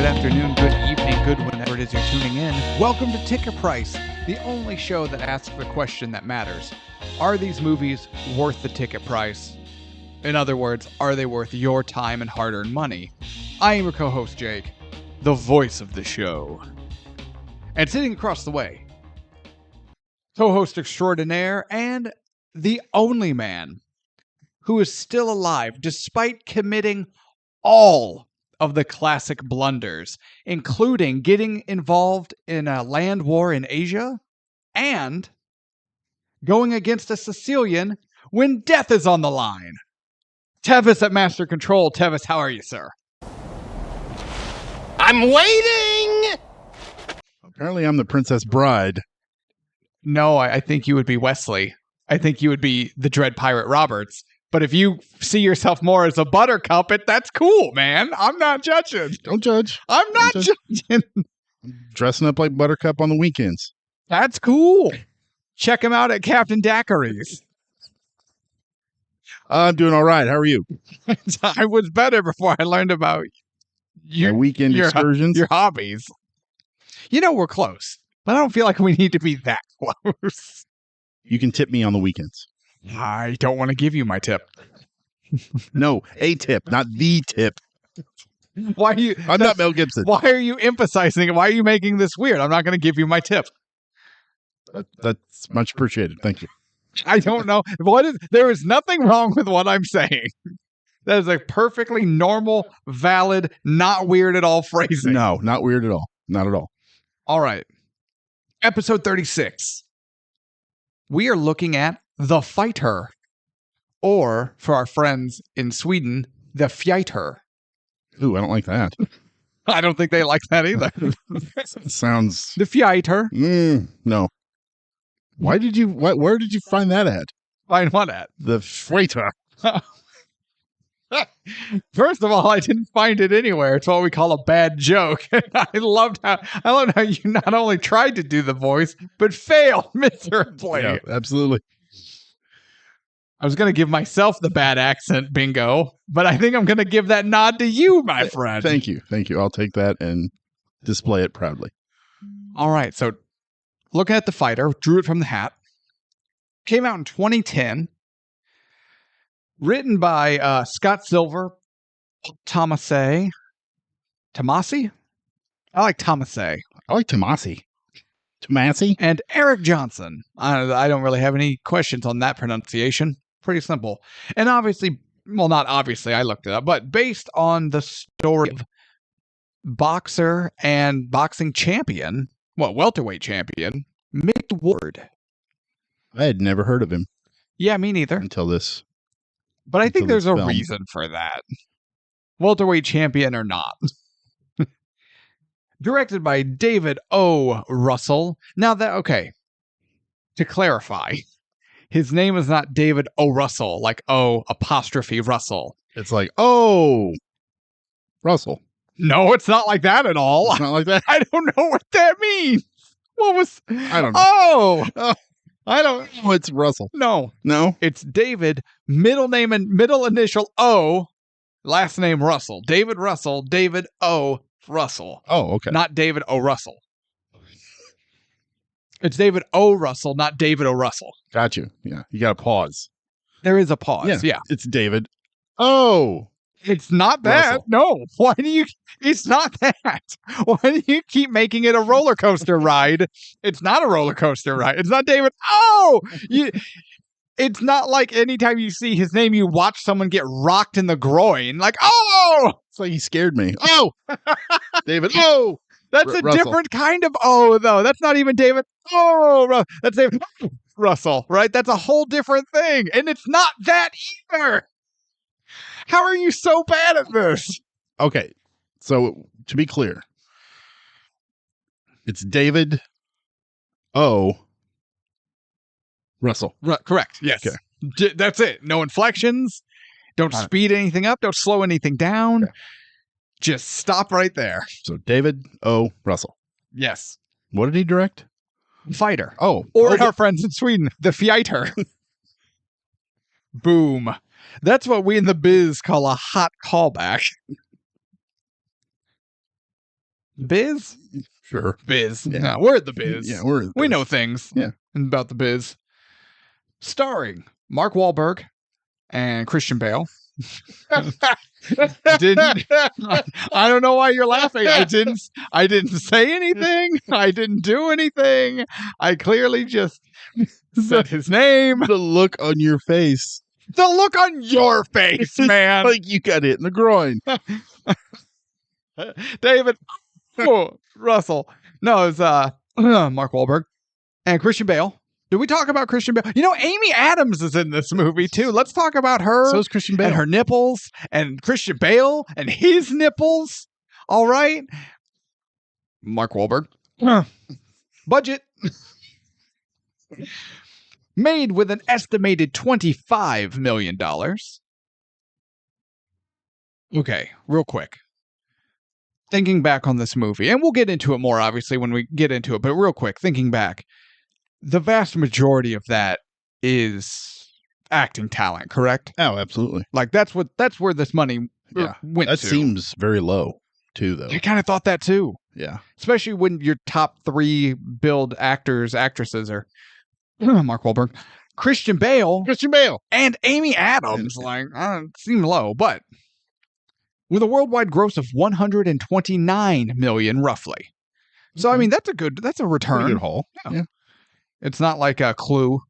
good afternoon, good evening, good whenever it is you're tuning in. Welcome to Ticket Price, the only show that asks the question that matters. Are these movies worth the ticket price? In other words, are they worth your time and hard-earned money? I am your co-host, Jake, the voice of the show. And sitting across the way, co-host extraordinaire and the only man who is still alive despite committing all of the classic blunders, including getting involved in a land war in Asia and going against a Sicilian when death is on the line. Tevis at Master Control. Tevis, how are you, sir? I'm waiting! Apparently I'm the Princess Bride. No, I think you would be Wesley. I think you would be the Dread Pirate Roberts. But if you see yourself more as a buttercup, that's cool, man. I'm not judging. Don't judge. I'm not judging. I'm dressing up like Buttercup on the weekends. That's cool. Check him out at Captain Daiquiri's. I'm doing all right. How are you? I was better before I learned about My weekend excursions. Your hobbies. You know, we're close, but I don't feel like we need to be that close. You can tip me on the weekends. I don't want to give you my tip. No, a tip, not the tip. Why are you? I'm not Mel Gibson. Why are you emphasizing it? Why are you making this weird? I'm not going to give you my tip. That's much appreciated. Thank you. I don't know. There is nothing wrong with what I'm saying. That is a perfectly normal, valid, not weird at all phrasing. No, not weird at all. Not at all. All right. Episode 36. We are looking at The Fighter, or for our friends in Sweden, The Fjiter. Ooh, I don't like that. I don't think they like that either. Sounds... The Fjiter. No. Where did you find that at? Find what at? The Freighter. First of all, I didn't find it anywhere. It's what we call a bad joke. I loved how you not only tried to do the voice, but failed miserably. Yeah, absolutely. I was going to give myself the bad accent bingo, but I think I'm going to give that nod to you, my friend. Thank you. Thank you. I'll take that and display it proudly. All right. So looking at The Fighter, drew it from the hat. Came out in 2010. Written by Scott Silver, Tomasi. I like Tomasi. I like Tomasi. Tomasi? And Eric Johnson. I don't really have any questions on that pronunciation. Pretty simple. And obviously, well, not obviously, I looked it up, but based on the story of boxer and boxing champion, welterweight champion, Mick Ward. I had never heard of him. Yeah, me neither. Until this. But I think there's a film. reason for that. Welterweight champion or not. Directed by David O. Russell. Now okay. To clarify, his name is not David O. Russell, like O apostrophe Russell. It's like, oh, Russell. No, it's not like that at all. It's not like that. I don't know what that means. I don't know. Oh, I don't. Oh, it's Russell. No. It's David, middle name and middle initial O, last name Russell. David Russell, David O. Russell. Oh, okay. Not David O. Russell. It's David O. Russell, not David O. Russell. Got you. Yeah. You got to pause. There is a pause. Yeah. It's David. Oh. It's not that. Russell. No. It's not that. Why do you keep making it a roller coaster ride? It's not a roller coaster ride. It's not David. Oh! It's not like anytime you see his name, you watch someone get rocked in the groin. Like, oh! It's like he scared me. Oh! David. Oh! That's a Russell. different kind of oh, though. That's not even David. Oh, that's David Russell, right? That's a whole different thing. And it's not that either. How are you so bad at this? Okay. So, to be clear, it's David O. Russell. Correct. Yes. Okay. That's it. No inflections. Don't speed anything up. Don't slow anything down. Okay. Just stop right there. So, David O. Russell. Yes. What did he direct? Fighter. Oh. Or our friends in Sweden, The Fjiter. Boom. That's what we in the biz call a hot callback. Biz? Sure. Biz. Yeah. No, we're at the biz. Yeah, we're at We this. know things Yeah. about the biz. Starring Mark Wahlberg and Christian Bale. Didn't I don't know why you're laughing. I didn't say anything. I didn't do anything. I clearly just said his name. The look on your face. The look on your face, man. Like you got hit in the groin. David Russell. No, it's Mark Wahlberg and Christian Bale. Did we talk about Christian Bale? You know, Amy Adams is in this movie too. Let's talk about her. So is Christian Bale. And her nipples, and Christian Bale and his nipples. All right. Mark Wahlberg. Budget. Made with an estimated $25 million. Okay, real quick. Thinking back on this movie, and we'll get into it more, obviously, when we get into it, but real quick, thinking back, the vast majority of that is acting talent, correct? Oh, absolutely. Like, that's where this money went That to. seems very low, too, though. I kind of thought that, too. Yeah. Especially when your top 3 billed actresses are Mark Wahlberg, Christian Bale, and Amy Adams. Like, seem low, but with a worldwide gross of $129 million, roughly. So, I mean, that's a return. Pretty good haul. Yeah. It's not like a Clue.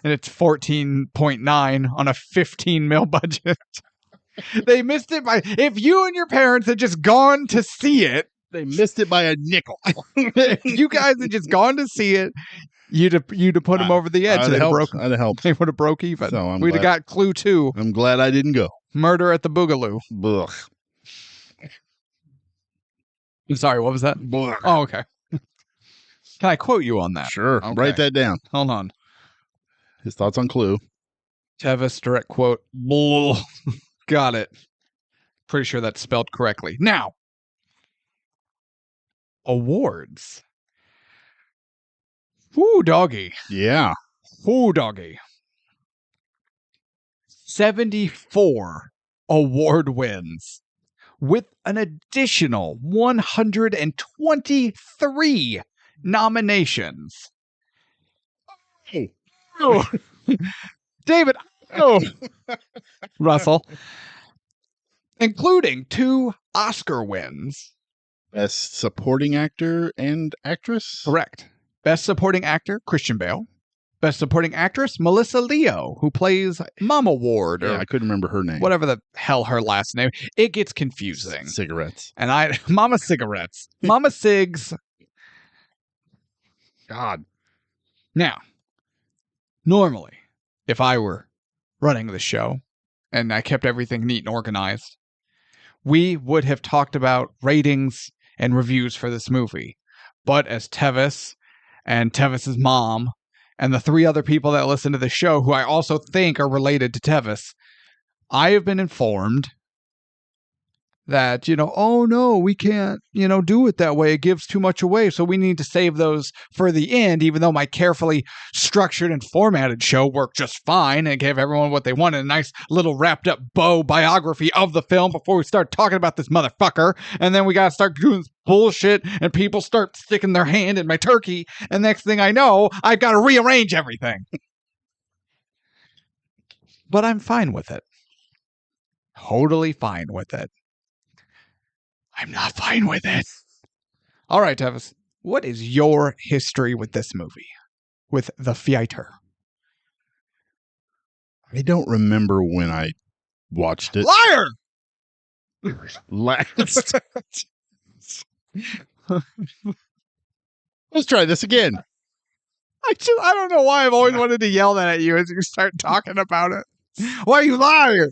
And it's 14.9 on a 15 mil budget. They missed it by, if you and your parents had just gone to see it, They missed it by a nickel. if you guys had just gone to see it, you'd have put them over the edge. I'd have helped. They would have broke even. So We'd have got Clue 2. I'm glad I didn't go. Murder at the Boogaloo. Ugh. I'm sorry, what was that? Ugh. Oh, okay. Can I quote you on that? Sure. Okay. Write that down. Hold on. His thoughts on Clue. Tevis, direct quote. Bull. Got it. Pretty sure that's spelled correctly. Now, awards. Whoo, doggy. Yeah. Whoo, doggy. 74 award wins with an additional 123 nominations. Oh. David Russell, including 2 Oscar wins. Best supporting actor and actress? Correct. Best supporting actor, Christian Bale. Best supporting actress, Melissa Leo, who plays Mama Ward, or I couldn't remember her name. whatever the hell her last name. It gets confusing. Cigarettes. And Mama Cigarettes. Mama Cigs. God. Now, normally, if I were running the show and I kept everything neat and organized, we would have talked about ratings and reviews for this movie. But as Tevis and Tevis's mom and the 3 other people that listen to the show, who I also think are related to Tevis, I have been informed that, oh no, we can't, do it that way. It gives too much away. So we need to save those for the end, even though my carefully structured and formatted show worked just fine and gave everyone what they wanted, a nice little wrapped up bow biography of the film before we start talking about this motherfucker. And then we got to start doing this bullshit and people start sticking their hand in my turkey. And next thing I know, I've got to rearrange everything. But I'm fine with it. Totally fine with it. I'm not fine with it. All right, Tevis. What is your history with this movie? With The Fighter? I don't remember when I watched it. Liar! Last. Let's try this again. I don't know why I've always wanted to yell that at you as you start talking about it. Why are you lying?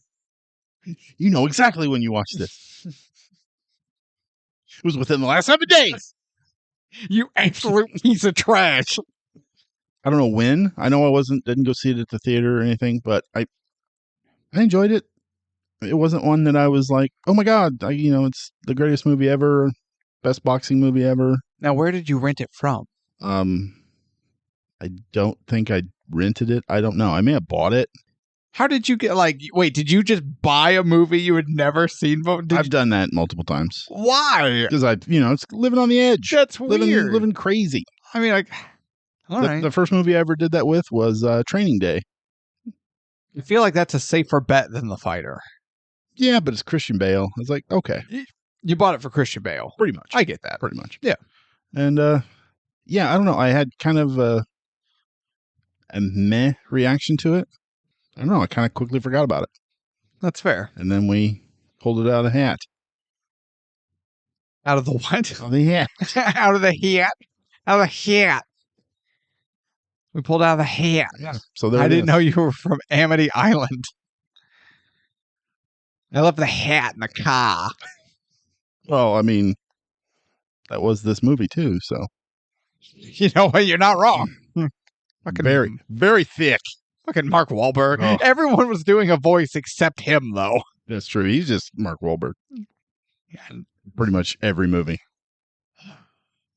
You know exactly when you watched this. It was within the last 7 days. You absolute piece of trash. I don't know when. I know I didn't go see it at the theater or anything, but I enjoyed it. It wasn't one that I was like, oh my God, it's the greatest movie ever, best boxing movie ever. Now, where did you rent it from? I don't think I rented it. I don't know. I may have bought it. How did you get wait, did you just buy a movie you had never seen before? I've done that multiple times. Why? Because it's living on the edge. That's weird. Living crazy. I mean, all right. The first movie I ever did that with was Training Day. I feel like that's a safer bet than The Fighter. Yeah, but it's Christian Bale. I was like, okay. You bought it for Christian Bale. Pretty much. I get that. Pretty much. Yeah. And, I don't know. I had kind of a meh reaction to it. I don't know. I kind of quickly forgot about it. That's fair. And then we pulled it out of the hat. Out of the what? Out of the hat. Out of the hat. Out of the hat. We pulled out of the hat. Yeah. So there I it didn't is. know you were from Amity Island. I left the hat in the car. Well, I mean, that was this movie too. So You know what? You're not wrong. Fucking, very, very thick. fucking Mark Wahlberg. Oh. Everyone was doing a voice except him, though. That's true. He's just Mark Wahlberg. Yeah. Pretty much every movie.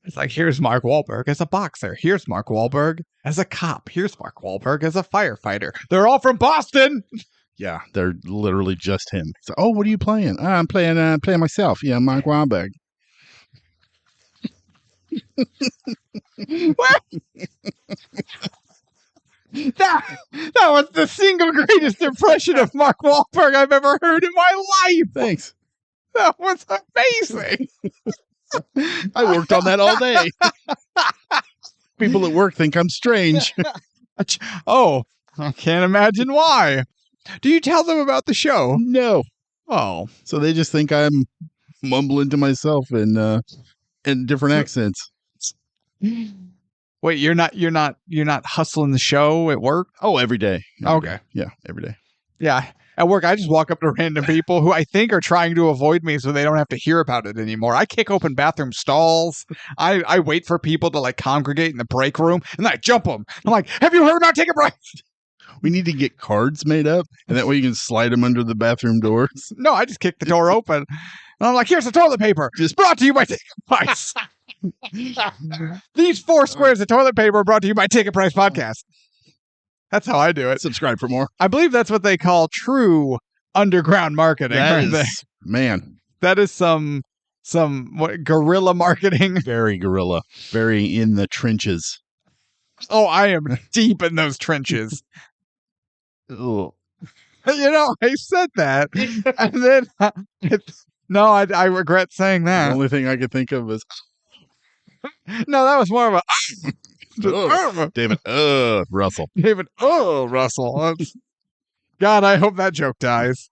It's like, here's Mark Wahlberg as a boxer. Here's Mark Wahlberg as a cop. Here's Mark Wahlberg as a firefighter. They're all from Boston. Yeah, they're literally just him. So, oh, what are you playing? I'm playing myself. Yeah, Mark Wahlberg. That was the single greatest impression of Mark Wahlberg I've ever heard in my life. Thanks. That was amazing. I worked on that all day. People at work think I'm strange. Oh, I can't imagine why. Do you tell them about the show? No. Oh, So they just think I'm mumbling to myself in different accents. wait, you're not hustling the show at work? Oh, every day. Okay. Yeah, every day. Yeah. At work, I just walk up to random people who I think are trying to avoid me so they don't have to hear about it anymore. I kick open bathroom stalls. I wait for people to congregate in the break room, and then I jump them. I'm like, have you heard about Take a Break? We need to get cards made up, and that way you can slide them under the bathroom doors. No, I just kick the door open. And I'm like, here's the toilet paper. Just brought to you by Ticket Price. These 4 squares of toilet paper are brought to you by Ticket Price Podcast. That's how I do it. Subscribe for more. I believe that's what they call true underground marketing. That Right is, man, that is some guerrilla marketing. very guerrilla, very in the trenches. Oh, I am deep in those trenches. Ugh. I said that, and then no, I regret saying The that. only thing I could think of is No, that was more of a David. Russell. David. Oh, Russell. God, I hope that joke dies.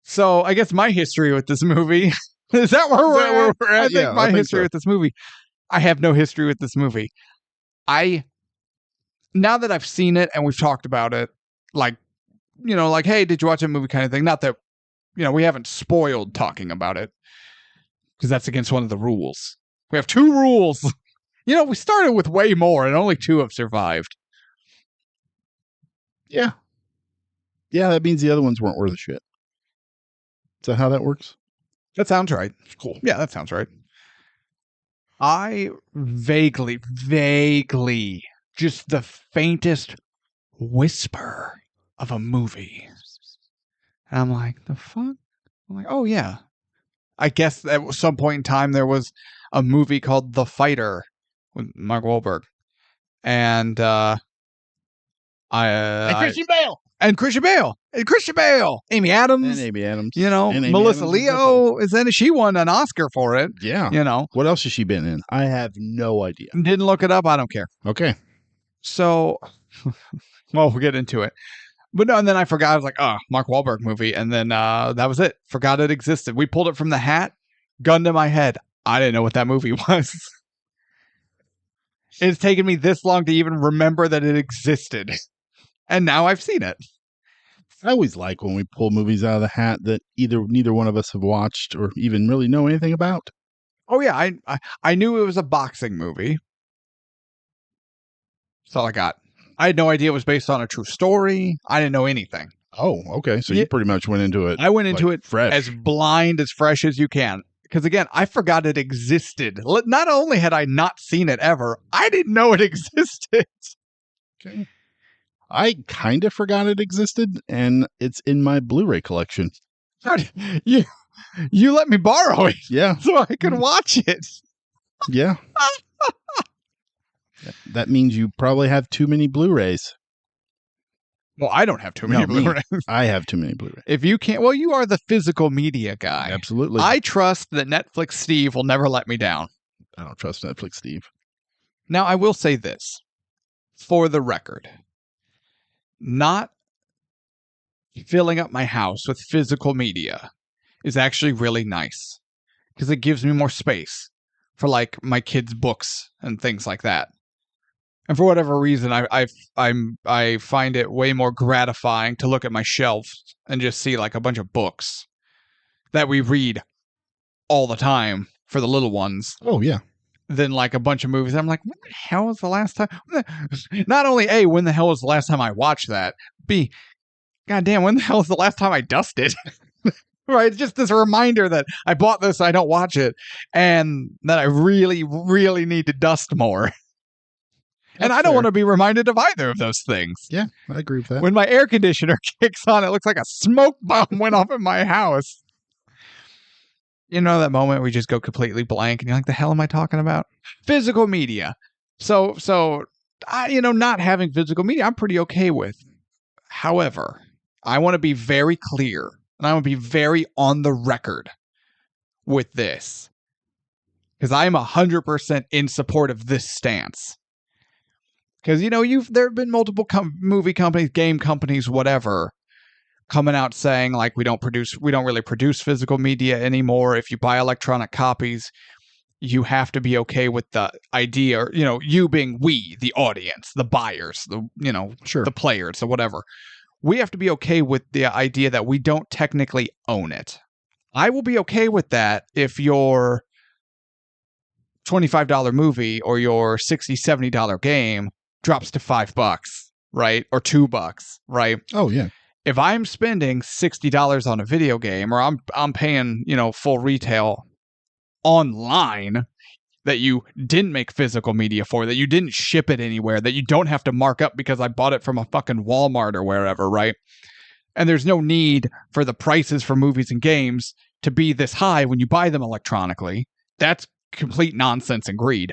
So I guess my history with this movie is that where we're at? I think my history with this movie. I have no history with this movie. Now that I've seen it and we've talked about it, hey, did you watch that movie kind of thing? Not that, we haven't spoiled talking about it because that's against one of the rules. We have 2 rules. We started with way more and only 2 have survived. Yeah. Yeah, that means the other ones weren't worth a shit. Is that how that works? That sounds right. Cool. Yeah, that sounds right. I vaguely, just the faintest whisper of a movie. And I'm like, the fuck? I'm like, oh yeah. I guess at some point in time there was a movie called The Fighter with Mark Wahlberg. And Christian Bale. Amy Adams. And Amy Adams. Melissa Adams Leo is in it. She won an Oscar for it. Yeah. What else has she been in? I have no idea. Didn't look it up. I don't care. Okay. So, well, we'll get into it. But no, and then I forgot. I was like, Mark Wahlberg movie. And then that was it. Forgot it existed. We pulled it from the hat, gun to my head. I didn't know what that movie was. It's taken me this long to even remember that it existed. And now I've seen it. I always like when we pull movies out of the hat that neither one of us have watched or even really know anything about. Oh, yeah. I knew it was a boxing movie. That's all I got. I had no idea it was based on a true story. I didn't know anything. Oh, okay. So you pretty much went into it. I went into it fresh. as blind, as fresh as you can. Because again, I forgot it existed. Not only had I not seen it ever, I didn't know it existed. Okay. I kind of forgot it existed, and it's in my Blu-ray collection. you you let me borrow it Yeah, so I could watch it. yeah. That means you probably have too many Blu-rays. Well, I don't have too many No, me. Blu-rays. I have too many Blu-rays. If you can't, well, you are the physical media guy. Absolutely. I trust that Netflix Steve will never let me down. I don't trust Netflix, Steve. Now, I will say this, for the record. Not filling up my house with physical media is actually really nice because it gives me more space for like my kids' books and things like that. And for whatever reason, I find it way more gratifying to look at my shelf and just see like a bunch of books that we read all the time for the little ones Oh, yeah. than like a bunch of movies. I'm like, when the hell was the last time? Not only A, when the hell was the last time I watched that? B, goddamn, when the hell was the last time I dusted? Right? It's just this reminder that I bought this, I don't watch it, and that I really, really need to dust more. And I don't want to be reminded of either of those things. Yeah, I agree with that. When my air conditioner kicks on, it looks like a smoke bomb went off in my house. You know that moment we just go completely blank and you're like, the hell am I talking about? Physical media. So I, not having physical media, I'm pretty okay with. However, I want to be very clear and I want to be very on the record with this because I am 100% in support of this stance. Because, there have been multiple movie companies, game companies, whatever, coming out saying like we don't really produce physical media anymore. If you buy electronic copies, you have to be okay with the idea, or, you being we, the audience, the buyers, Sure. the players, or whatever. We have to be okay with the idea that we don't technically own it. I will be okay with that if your $25 movie or your $60, $70 game drops to $5, right? Or $2, right? Oh, yeah. If I'm spending $60 on a video game, or I'm paying, full retail online that you didn't make physical media for, that you didn't ship it anywhere, that you don't have to mark up because I bought it from a fucking Walmart or wherever, right? And there's no need for the prices for movies and games to be this high when you buy them electronically. That's complete nonsense and greed.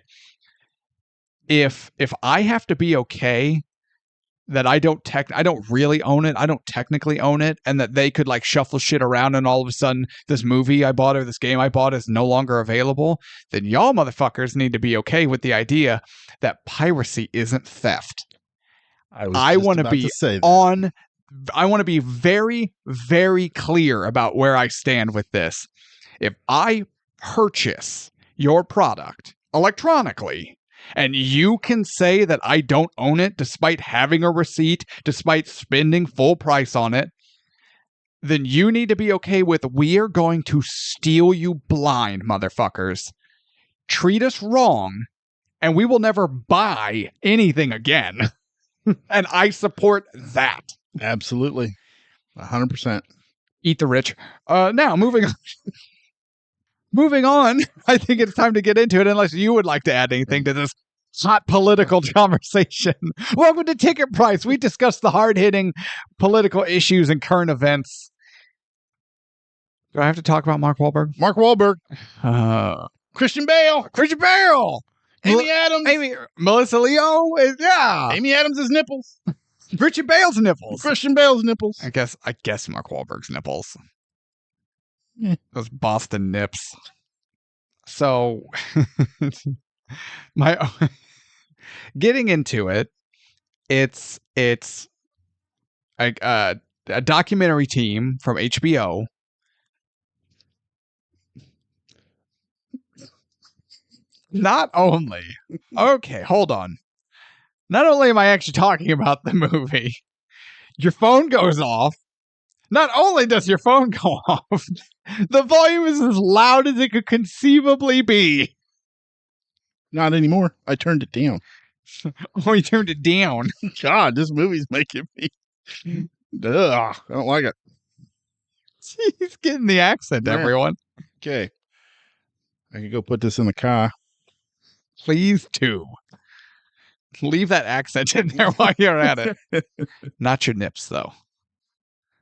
If I have to be okay that I don't really own it, I don't technically own it, and that they could like shuffle shit around and all of a sudden this movie I bought or this game I bought is no longer available, then y'all motherfuckers need to be okay with the idea that piracy isn't theft. I want to be I want to be very, very clear about where I stand with this. If I purchase your product electronically, and you can say that I don't own it despite having a receipt, despite spending full price on it, then you need to be okay with we're going to steal you blind, motherfuckers. Treat us wrong, and we will never buy anything again. And I support that. Absolutely. 100%. Eat the rich. Now, moving on. Moving on, I think it's time to get into it, unless you would like to add anything to this hot political conversation. Welcome to Ticket Price. We discuss the hard-hitting political issues and current events. Do I have to talk about Mark Wahlberg? Mark Wahlberg. Christian Bale. Christian Bale. Amy Adams. Melissa Leo. Yeah. Amy Adams' nipples. Christian Bale's nipples. Christian Bale's nipples. I guess Mark Wahlberg's nipples. Yeah. Those Boston nips. So, getting into it, it's a documentary team from HBO. Not only, okay, hold on. Not only am I actually talking about the movie, your phone goes off. Not only does your phone go off, the volume is as loud as it could conceivably be. Not anymore. I turned it down. Oh, you turned it down. God, this movie's making me... Ugh, I don't like it. He's getting the accent, Yeah. Everyone. Okay. I can go put this in the car. Please do. Leave that accent in there while you're at it. Not your nips, though.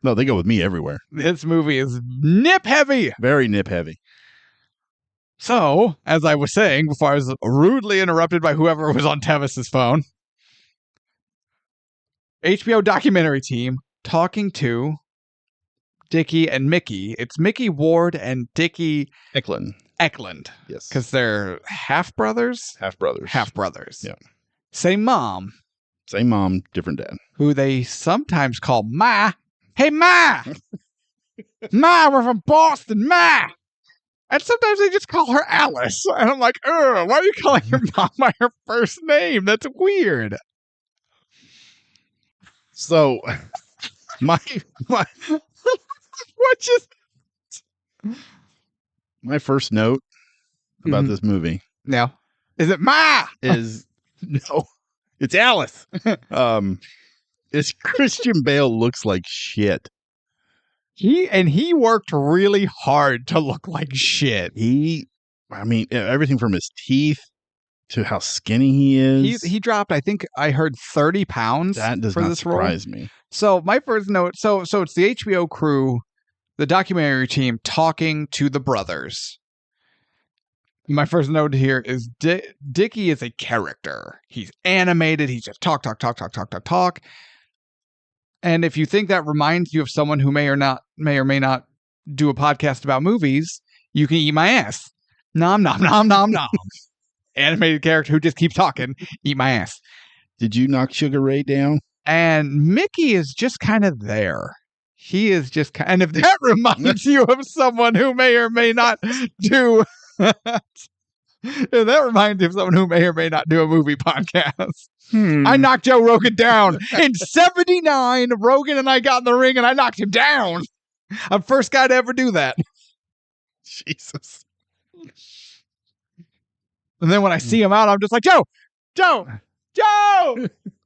No, they go with me everywhere. This movie is nip heavy. Very nip heavy. So, as I was saying before I was rudely interrupted by whoever was on Tevis's phone, HBO documentary team talking to Dickie and Mickey. It's Mickey Ward and Dickie Eklund. Yes. Because Because they're half-brothers? half-brothers. Half-brothers. Yeah. Same mom. Same mom, different dad. Who they sometimes call Ma. Hey, Ma! Ma, we're from Boston, Ma! And sometimes they just call her Alice. And I'm like, ugh, why are you calling your mom by her first name? That's weird. So, my What just... my first note about this movie No. Is it Ma? is no, it's Alice. It's Christian Bale looks like shit. He worked really hard to look like shit. I mean, everything from his teeth to how skinny he is. He dropped, I think I heard 30 pounds that does for not this role. surprise me. So my first note, so it's the HBO crew, the documentary team talking to the brothers. My first note here is Dickie is a character. He's animated. He's just talk. And if you think that reminds you of someone who may or may not do a podcast about movies, you can eat my ass. Nom. Animated character who just keeps talking, eat my ass. Did you knock Sugar Ray down? And Mickey is just kind of there. He is just and if that reminds you of someone who may or may not do if that reminds you of someone who may or may not do a movie podcast. I knocked Joe Rogan down. In 79, Rogan and I got in the ring and I knocked him down. I'm first guy to ever do that. Jesus. And then when I see him out, I'm just like, Joe!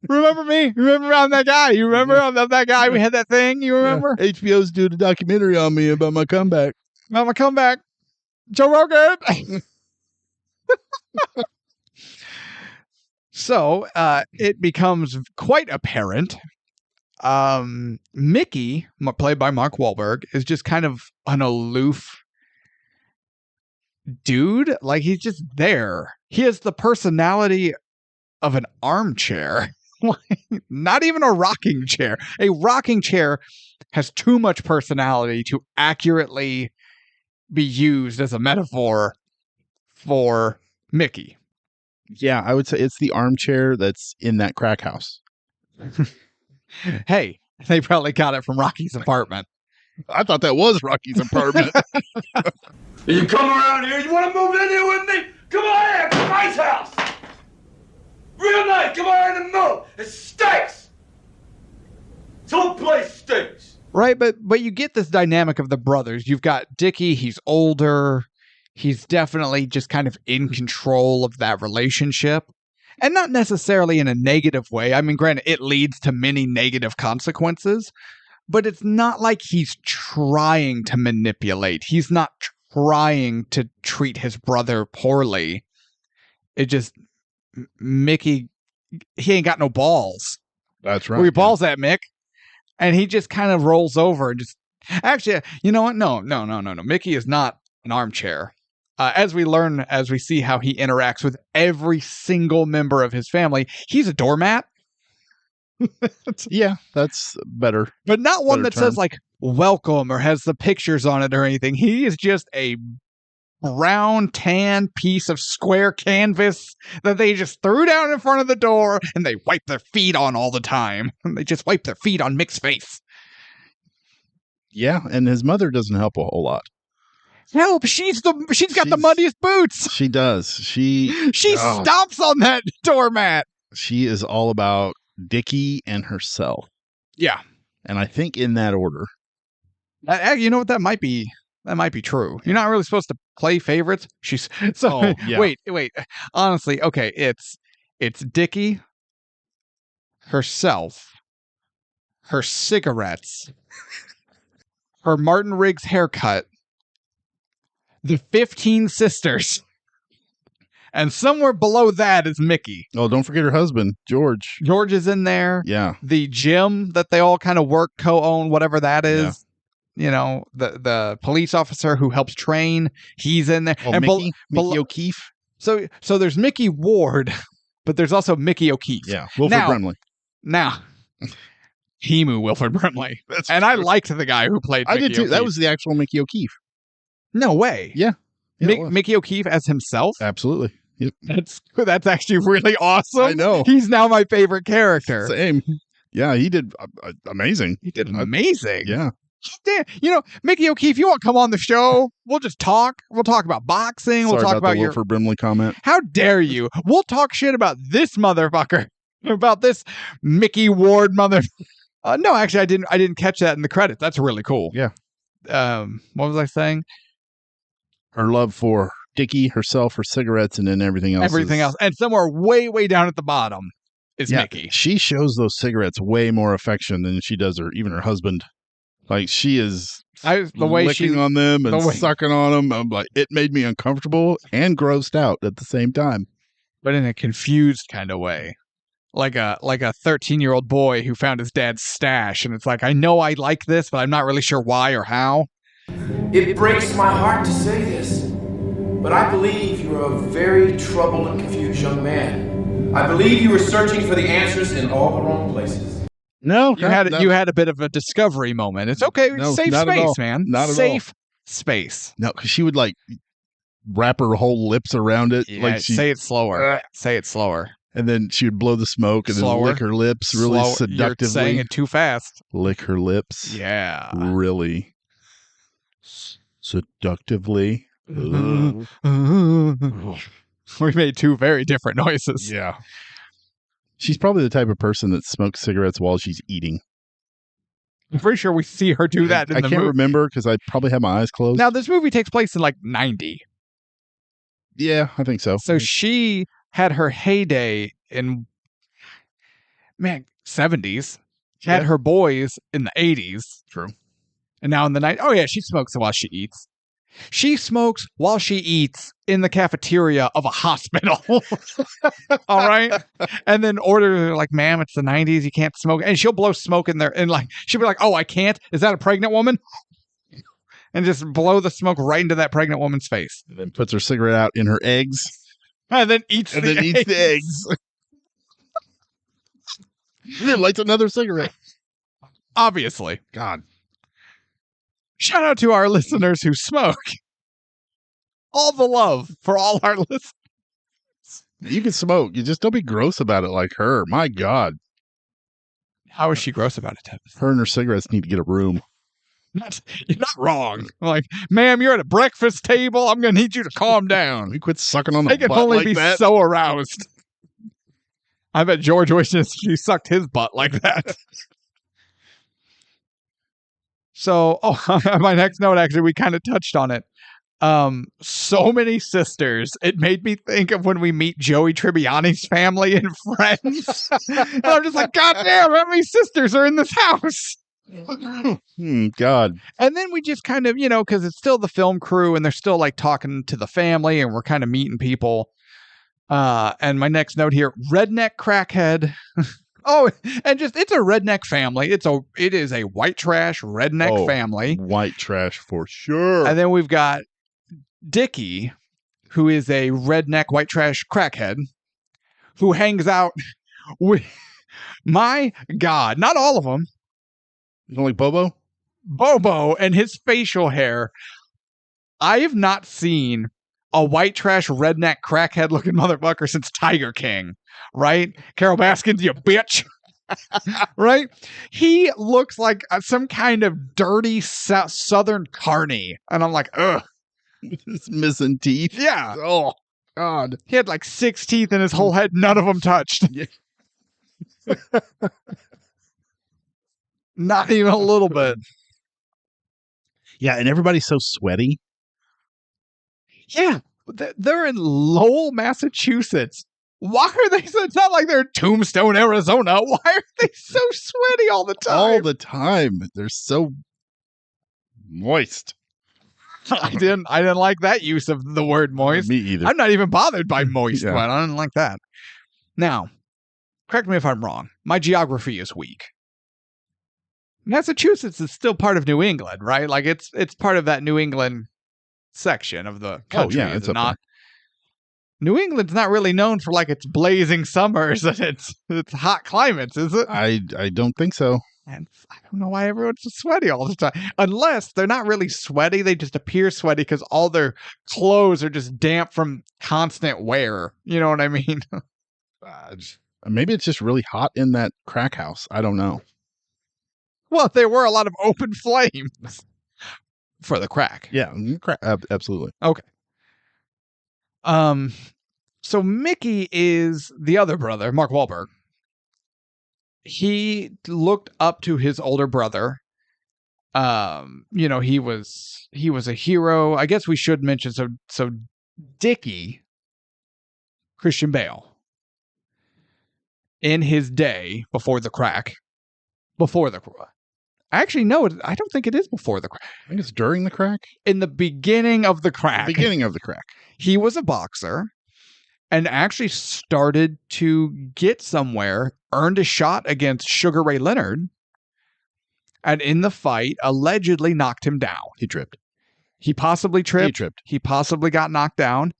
Remember me? Remember I'm that guy? You remember I'm that guy? We had that thing. You remember? Yeah. HBO's doing a documentary on me about my comeback. Joe Rogan! So it becomes quite apparent. Mickey, played by Mark Wahlberg, is just kind of an aloof dude. Like, he's just there. He has the personality of an armchair. Not even a rocking chair. A rocking chair has too much personality to accurately be used as a metaphor for Mickey. Yeah, I would say it's the armchair that's in that crack house. Hey, they probably got it from Rocky's apartment. I thought that was Rocky's apartment. You come around here, you want to move in here with me? Come on in, it's a nice house. Real nice, come on in and move. It stinks. This whole place stinks. Right, but you get this dynamic of the brothers. You've got Dickie, he's older. He's definitely just kind of in control of that relationship. And not necessarily in a negative way. I mean, granted, it leads to many negative consequences. But it's not like he's trying to manipulate. He's not trying to treat his brother poorly. It just... Mickey, he ain't got no balls. That's right. Where your balls at, Mick? And he just kind of rolls over and just... Actually, you know what? No. Mickey is not an armchair. As we learn, as we see how he interacts with every single member of his family, he's a doormat. Yeah, that's better. But not one better that term. says, like, welcome or has the pictures on it or anything. He is just a brown, tan piece of square canvas that they just threw down in front of the door and they wipe their feet on all the time. And they just wipe their feet on Mick's face. Yeah, and his mother doesn't help a whole lot. Help! She's got the muddiest boots. She does. She stomps on that doormat. She is all about Dickie and herself. Yeah, and I think in that order. You know what? That might be true. You're not really supposed to play favorites. She's so. Oh, yeah. Wait. Honestly, okay. It's Dickie, herself, her cigarettes, her Martin Riggs haircut, the 15 sisters, And somewhere below that is Mickey. Oh, don't forget her husband, George. George is in there. Yeah. The gym that they all kind of work, co-own, whatever that is. You know, the police officer who helps train, he's in there. Oh, and Mickey O'Keefe. So there's Mickey Ward, but there's also Mickey O'Keefe. Yeah, Wilford Brimley. Now, Hemu Wilford Brimley. And I liked the guy who played Mickey I did too. O'Keefe. That was the actual Mickey O'Keefe. No way. Yeah. Mickey O'Keefe as himself? Absolutely. Yep. That's actually really awesome. I know. He's now my favorite character. Same. Yeah, he did amazing. He did amazing. Yeah. Damn, Mickey O'Keefe, you want to come on the show? We'll just talk. We'll talk about boxing. We'll talk about the Wilford Brimley comment. How dare you? We'll talk shit about this motherfucker. About this Mickey Ward mother. No, actually, I didn't catch that in the credits. That's really cool. Yeah. What was I saying? Her love for Dickie, herself, her cigarettes, and then everything else. And somewhere way, way down at the bottom is Mickey. She shows those cigarettes way more affection than she does even her husband. Like, she is the way licking on them and sucking on them. I'm like, it made me uncomfortable and grossed out at the same time. But in a confused kind of way. Like a 13-year-old boy who found his dad's stash, and it's like, I know I like this, but I'm not really sure why or how. It breaks my heart to say this, but I believe you are a very troubled and confused young man. I believe you were searching for the answers in all the wrong places. No, you had a bit of a discovery moment. It's okay. Safe space, man. Not at safe space. No, because she would like wrap her whole lips around it. Yeah, like say it slower. Say it slower. And then she would blow the smoke and then lick her lips really seductively. You're saying it too fast. Lick her lips. Yeah. Really seductively. We made two very different noises. Yeah. She's probably the type of person that smokes cigarettes while she's eating. I'm pretty sure we see her do that in the movie. I can't remember because I probably have my eyes closed. Now, this movie takes place in like 90. Yeah, I think so. So she had her heyday in, 70s. She had her boys in the 80s. True. And now in the 90s. Oh, yeah, she smokes while she eats. She smokes while she eats in the cafeteria of a hospital. All right. And then order like, ma'am, it's the 90s. You can't smoke. And she'll blow smoke in there. And like, she'll be like, oh, I can't. Is that a pregnant woman? And just blow the smoke right into that pregnant woman's face. And then puts her cigarette out in her eggs. And then eats the eggs. And then lights another cigarette. Obviously. God. Shout out to our listeners who smoke. All the love for all our listeners. You can smoke. You just don't be gross about it like her. My God. How is she gross about it, Tevis? Her and her cigarettes need to get a room. You're not wrong. Like, ma'am, you're at a breakfast table. I'm going to need you to calm down. You quit sucking on the butt I can only like be that. so aroused. I bet George wishes she sucked his butt like that. So, my next note, actually, we kind of touched on it. So many sisters. It made me think of when we meet Joey Tribbiani's family in Friends. And I'm just like, God damn, how many sisters are in this house? God. And then we just kind of, because it's still the film crew and they're still like talking to the family and we're kind of meeting people. And my next note here, redneck crackhead. Oh, and just, it's a redneck family. It is a white trash redneck family. White trash for sure. And then we've got Dickie, who is a redneck white trash crackhead, who hangs out with, my God, not all of them. You don't like Bobo? Bobo and his facial hair. I have not seen a white trash redneck crackhead looking motherfucker since Tiger King, right? Carol Baskins, you bitch. Right? He looks like some kind of dirty Southern carny. And I'm like, ugh. He's missing teeth. Yeah. Oh, God. He had like 6 teeth in his whole head. None of them touched. Yeah. Not even a little bit. Yeah, and everybody's so sweaty. Yeah. They're in Lowell, Massachusetts. Why are they so, it's not like they're in Tombstone, Arizona. Why are they so sweaty all the time? All the time. They're so moist. I didn't like that use of the word moist. Me either. I'm not even bothered by moist, Yeah. but I didn't like that. Now, correct me if I'm wrong. My geography is weak. Massachusetts is still part of New England, right? Like it's part of that New England section of the country. Oh, yeah, it's it up not. New England's not really known for like its blazing summers and its hot climates, is it? I don't think so. And I don't know why everyone's so sweaty all the time. Unless they're not really sweaty, they just appear sweaty because all their clothes are just damp from constant wear. You know what I mean? Maybe it's just really hot in that crack house. I don't know. Well, there were a lot of open flames for the crack. Yeah, absolutely. Okay. So Mickey is the other brother, Mark Wahlberg. He looked up to his older brother. He was a hero. I guess we should mention so Dickie, Christian Bale, in his day before the crack. Actually, no, I don't think it is before the crack. I think it's during the crack. In the beginning of the crack. He was a boxer and actually started to get somewhere, earned a shot against Sugar Ray Leonard, and in the fight, allegedly knocked him down. He tripped. He possibly tripped. He possibly got knocked down.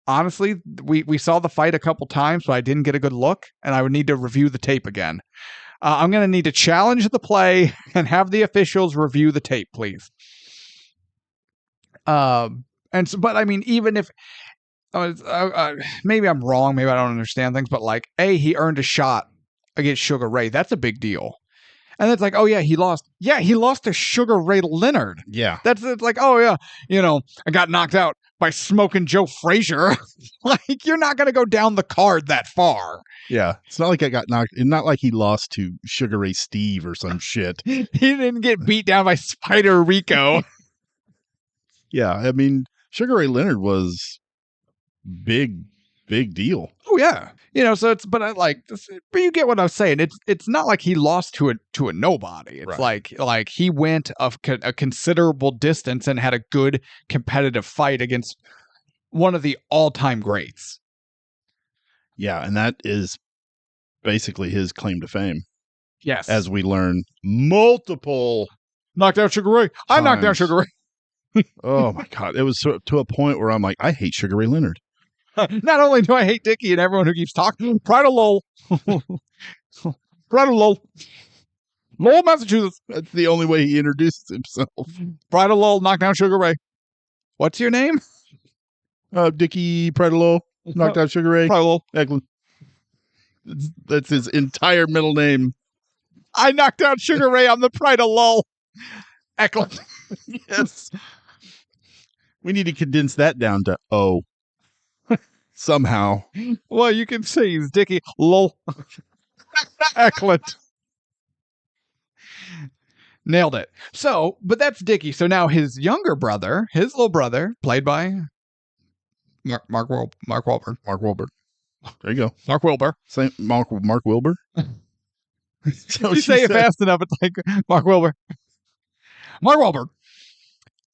Honestly, we saw the fight a couple times, but I didn't get a good look, and I would need to review the tape again. I'm going to need to challenge the play and have the officials review the tape, please. But I mean, even if maybe I'm wrong, maybe I don't understand things, but like, he earned a shot against Sugar Ray. That's a big deal. And it's like, oh yeah, he lost. Yeah, he lost to Sugar Ray Leonard. Yeah, it's like, oh yeah, I got knocked out by Smoking Joe Frazier. Like, you're not going to go down the card that far. Yeah, it's not like I got knocked. It's not like he lost to Sugar Ray Steve or some shit. He didn't get beat down by Spider Rico. Yeah, I mean, Sugar Ray Leonard was big deal. Oh yeah, so but you get what I'm saying. It's not like he lost to a nobody. It's right. like he went a considerable distance and had a good competitive fight against one of the all-time greats. Yeah, and that is basically his claim to fame. Yes, as we learn multiple knocked out Sugar Ray. I knocked out Sugar Ray. Oh my God, it was to a point where I'm like, I hate Sugar Ray Leonard. Not only do I hate Dickie and everyone who keeps talking, Pride of Lowell. Pride of Lowell. Lowell, Massachusetts. That's the only way he introduces himself. Pride of Lowell, knocked down Sugar Ray. What's your name? Dickie Pride of Lowell, knocked out Sugar Ray. Pride of Lowell. Eklund. That's his entire middle name. I knocked out Sugar Ray on the Pride of Lowell. Eklund. Yes. We need to condense that down to O. Somehow. Well, you can say he's Dickie Lowell. Eklund. Nailed it. So, but that's Dickie. So now his younger brother, his little brother, played by Mark Wahlberg. Mark Wahlberg. There you go. Mark Wilbur. Same Mark Wilbur. If you say it fast enough, it's like Mark Wilbur. Mark Wahlberg.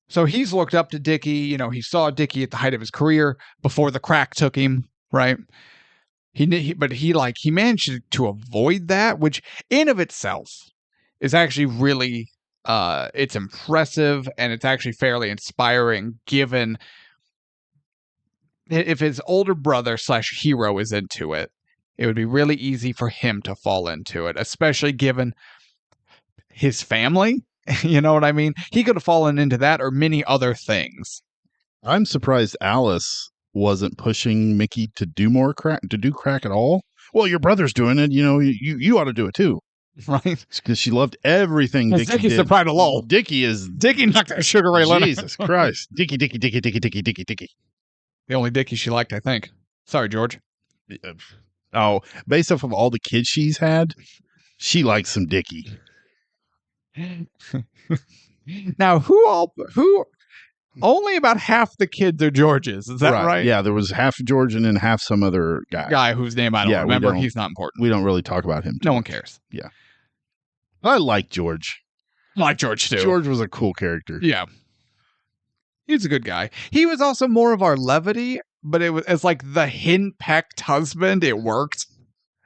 So he's looked up to Dickie. He saw Dickie at the height of his career before the crack took him, right? But he managed to avoid that, which in of itself is actually really, it's impressive and it's actually fairly inspiring given if his older brother / hero is into it, it would be really easy for him to fall into it, especially given his family. You know what I mean? He could have fallen into that or many other things. I'm surprised Alice wasn't pushing Mickey to do crack at all. Well, your brother's doing it. You ought to do it too. Right? Because she loved everything Dickie Dickie's did. the pride of Lowell. Dickie knocked out Sugar Ray Leonard. Jesus Christ. Dickie. The only Dickie she liked, I think. Sorry, George. Oh, based off of all the kids she's had, she likes some Dickie. Now, who only about half the kids are George's. Is that right? Yeah, there was half George and then half some other guy whose name I don't remember. He's not important. We don't really talk about him. No one cares. Yeah. I like George. I like George too. George was a cool character. Yeah. He's a good guy. He was also more of our levity, but it was as like the henpecked husband. It worked.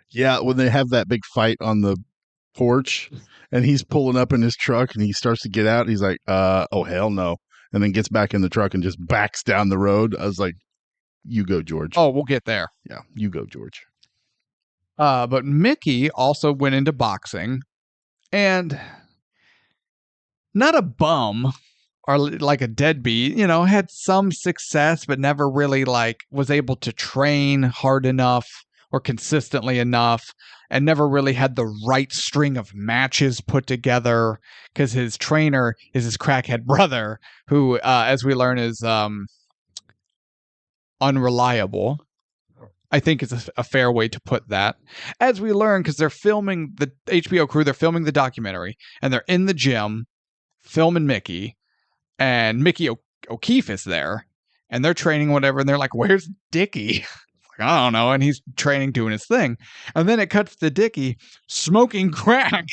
Yeah, when they have that big fight on the porch and he's pulling up in his truck and he starts to get out, and he's like, oh, hell no. And then gets back in the truck and just backs down the road. I was like, you go, George. Oh, we'll get there. Yeah, you go, George. But Mickey also went into boxing, and not a bum or like a deadbeat, had some success, but never really like was able to train hard enough or consistently enough, and never really had the right string of matches put together because his trainer is his crackhead brother, who, as we learn, is unreliable. I think is a fair way to put that. As we learn, because they're filming, the HBO crew, they're filming the documentary, and they're in the gym filming Mickey, and Mickey O'Keefe is there, and they're training whatever, and they're like, where's Dickie? Like, I don't know, and he's training, doing his thing. And then it cuts to Dickie smoking crack,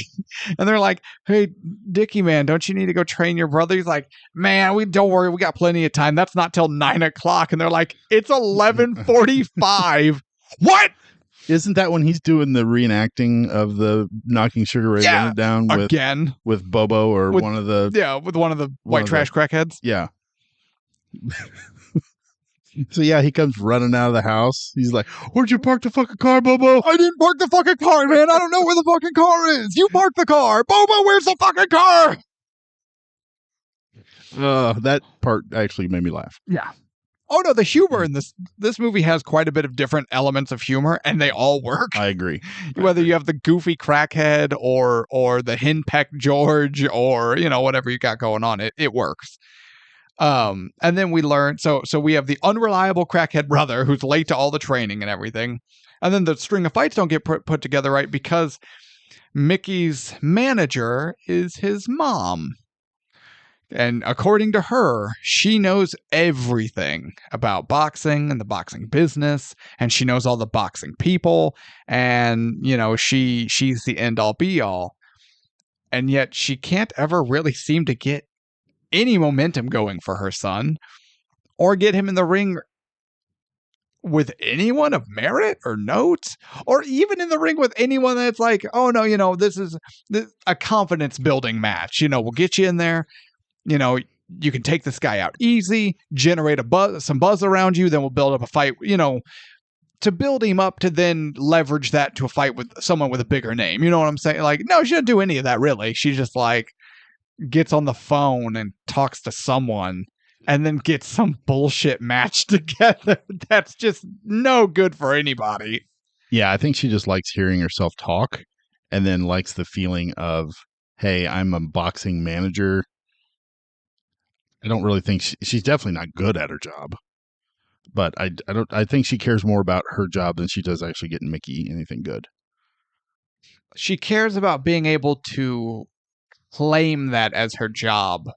and they're like, hey, Dickie, man, don't you need to go train your brother? He's like, man, don't worry, we got plenty of time. That's not till 9 o'clock. And they're like, it's 11:45. What? Isn't that when he's doing the reenacting of the knocking Sugar Ray Leonard down with Bobo or with one of the white trash crackheads? Yeah. So yeah, he comes running out of the house. He's like, where'd you park the fucking car, Bobo? I didn't park the fucking car, man. I don't know where the fucking car is. You parked the car. Bobo, where's the fucking car? That part actually made me laugh. Yeah. Oh no, the humor in this movie has quite a bit of different elements of humor, and they all work. I agree. Whether you have the goofy crackhead or the henpecked George or whatever you got going on, it works. And then we learn, so we have the unreliable crackhead brother who's late to all the training and everything. And then the string of fights don't get put together right because Mickey's manager is his mom. And according to her, she knows everything about boxing and the boxing business, and she knows all the boxing people, and she's the end all be all. And yet she can't ever really seem to get any momentum going for her son, or get him in the ring with anyone of merit or note, or even in the ring with anyone that's like, oh no, this is a confidence building match. We'll get you in there. You can take this guy out easy, generate some buzz around you, then we'll build up a fight, to build him up to then leverage that to a fight with someone with a bigger name. You know what I'm saying? Like, no, she doesn't do any of that really. She just like gets on the phone and talks to someone and then gets some bullshit match together. That's just no good for anybody. Yeah, I think she just likes hearing herself talk and then likes the feeling of, hey, I'm a boxing manager. I don't really think she's definitely not good at her job, but I think she cares more about her job than she does actually getting Mickey anything good. She cares about being able to claim that as her job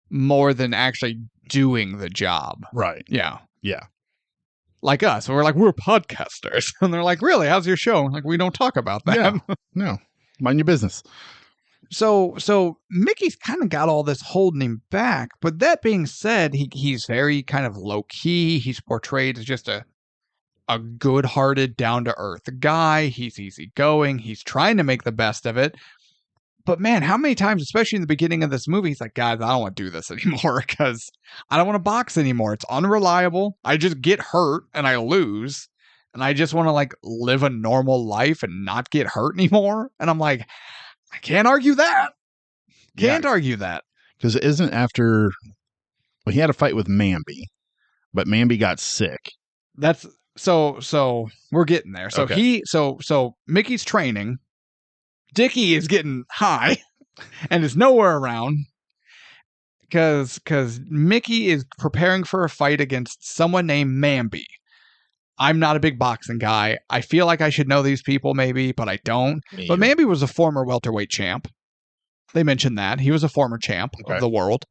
more than actually doing the job. Right. Yeah. Yeah. Like us. We're like, we're podcasters. And they're like, really? How's your show? Like, we don't talk about that. Yeah. No. Mind your business. So Mickey's kind of got all this holding him back. But that being said, he's very kind of low key. He's portrayed as just a good-hearted, down-to-earth guy. He's easygoing. He's trying to make the best of it. But man, how many times, especially in the beginning of this movie, he's like, guys, I don't want to do this anymore because I don't want to box anymore. It's unreliable. I just get hurt and I lose. And I just want to like live a normal life and not get hurt anymore. And I'm like, I can't argue that. Can't argue that. Because it isn't after, well, he had a fight with Mamby, but Mamby got sick. That's so we're getting there. So okay. So Mickey's training. Dickie is getting high and is nowhere around because Mickey is preparing for a fight against someone named Mamby. I'm not a big boxing guy. I feel like I should know these people maybe, but I don't. But Mamby was a former welterweight champ. They mentioned that. He was a former champ of the world.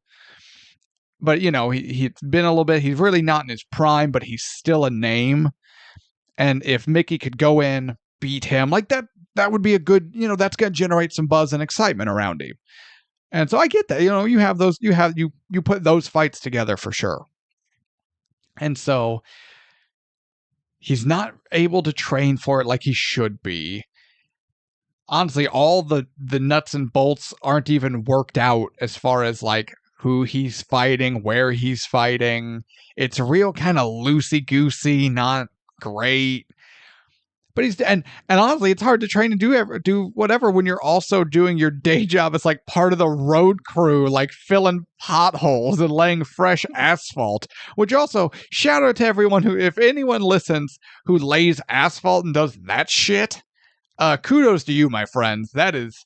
But, he's been a little bit, he's really not in his prime, but he's still a name. And if Mickey could go in, beat him, like that would be a good, that's going to generate some buzz and excitement around him. And so I get that, you put those fights together for sure. And so he's not able to train for it like he should be. Honestly, all the nuts and bolts aren't even worked out as far as like who he's fighting, where he's fighting. It's real kind of loosey-goosey, not great. But he's and honestly, it's hard to train and do whatever when you're also doing your day job as like part of the road crew, like filling potholes and laying fresh asphalt. Which also, shout out to everyone who, if anyone listens, who lays asphalt and does that shit. Kudos to you, my friends. That's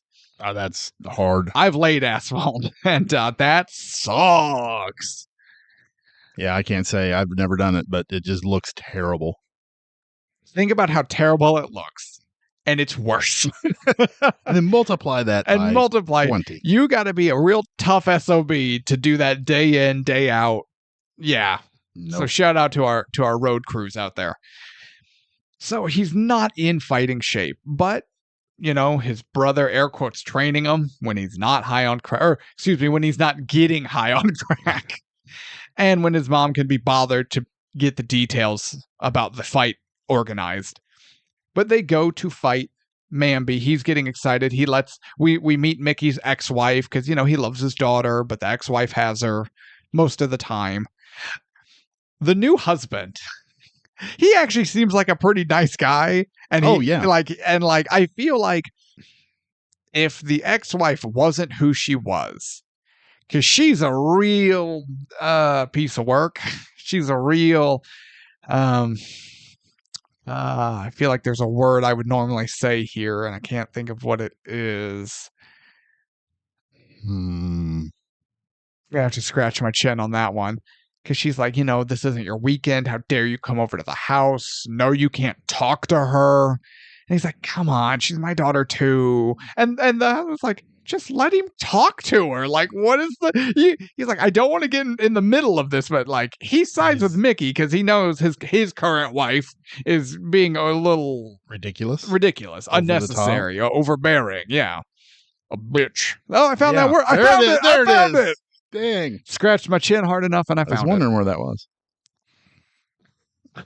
hard. I've laid asphalt, and that sucks. Yeah, I can't say I've never done it, but it just looks terrible. Think about how terrible it looks, and it's worse. And then multiply that by 20. You got to be a real tough SOB to do that day in, day out. Yeah. Nope. So shout out to our road crews out there. So he's not in fighting shape, but his brother, air quotes, training him when he's not high on crack, or excuse me, when he's not getting high on crack, and when his mom can be bothered to get the details about the fight organized. But they go to fight Mamby. He's getting excited. We meet Mickey's ex-wife because, he loves his daughter, but the ex-wife has her most of the time. The new husband, he actually seems like a pretty nice guy. And I feel like if the ex-wife wasn't who she was, because she's a real piece of work. She's a real I feel like there's a word I would normally say here, and I can't think of what it is. I have to scratch my chin on that one. Because she's like, this isn't your weekend. How dare you come over to the house? No, you can't talk to her. And he's like, come on, she's my daughter too. And the husband's like, just let him talk to her. Like, what is he's like, I don't want to get in the middle of this, but like, he sides with Mickey because he knows his current wife is being a little ridiculous, unnecessary, overbearing. Yeah. A bitch. Oh, I found that word. I found it. Dang. Scratched my chin hard enough and I found it. I was wondering where that was. I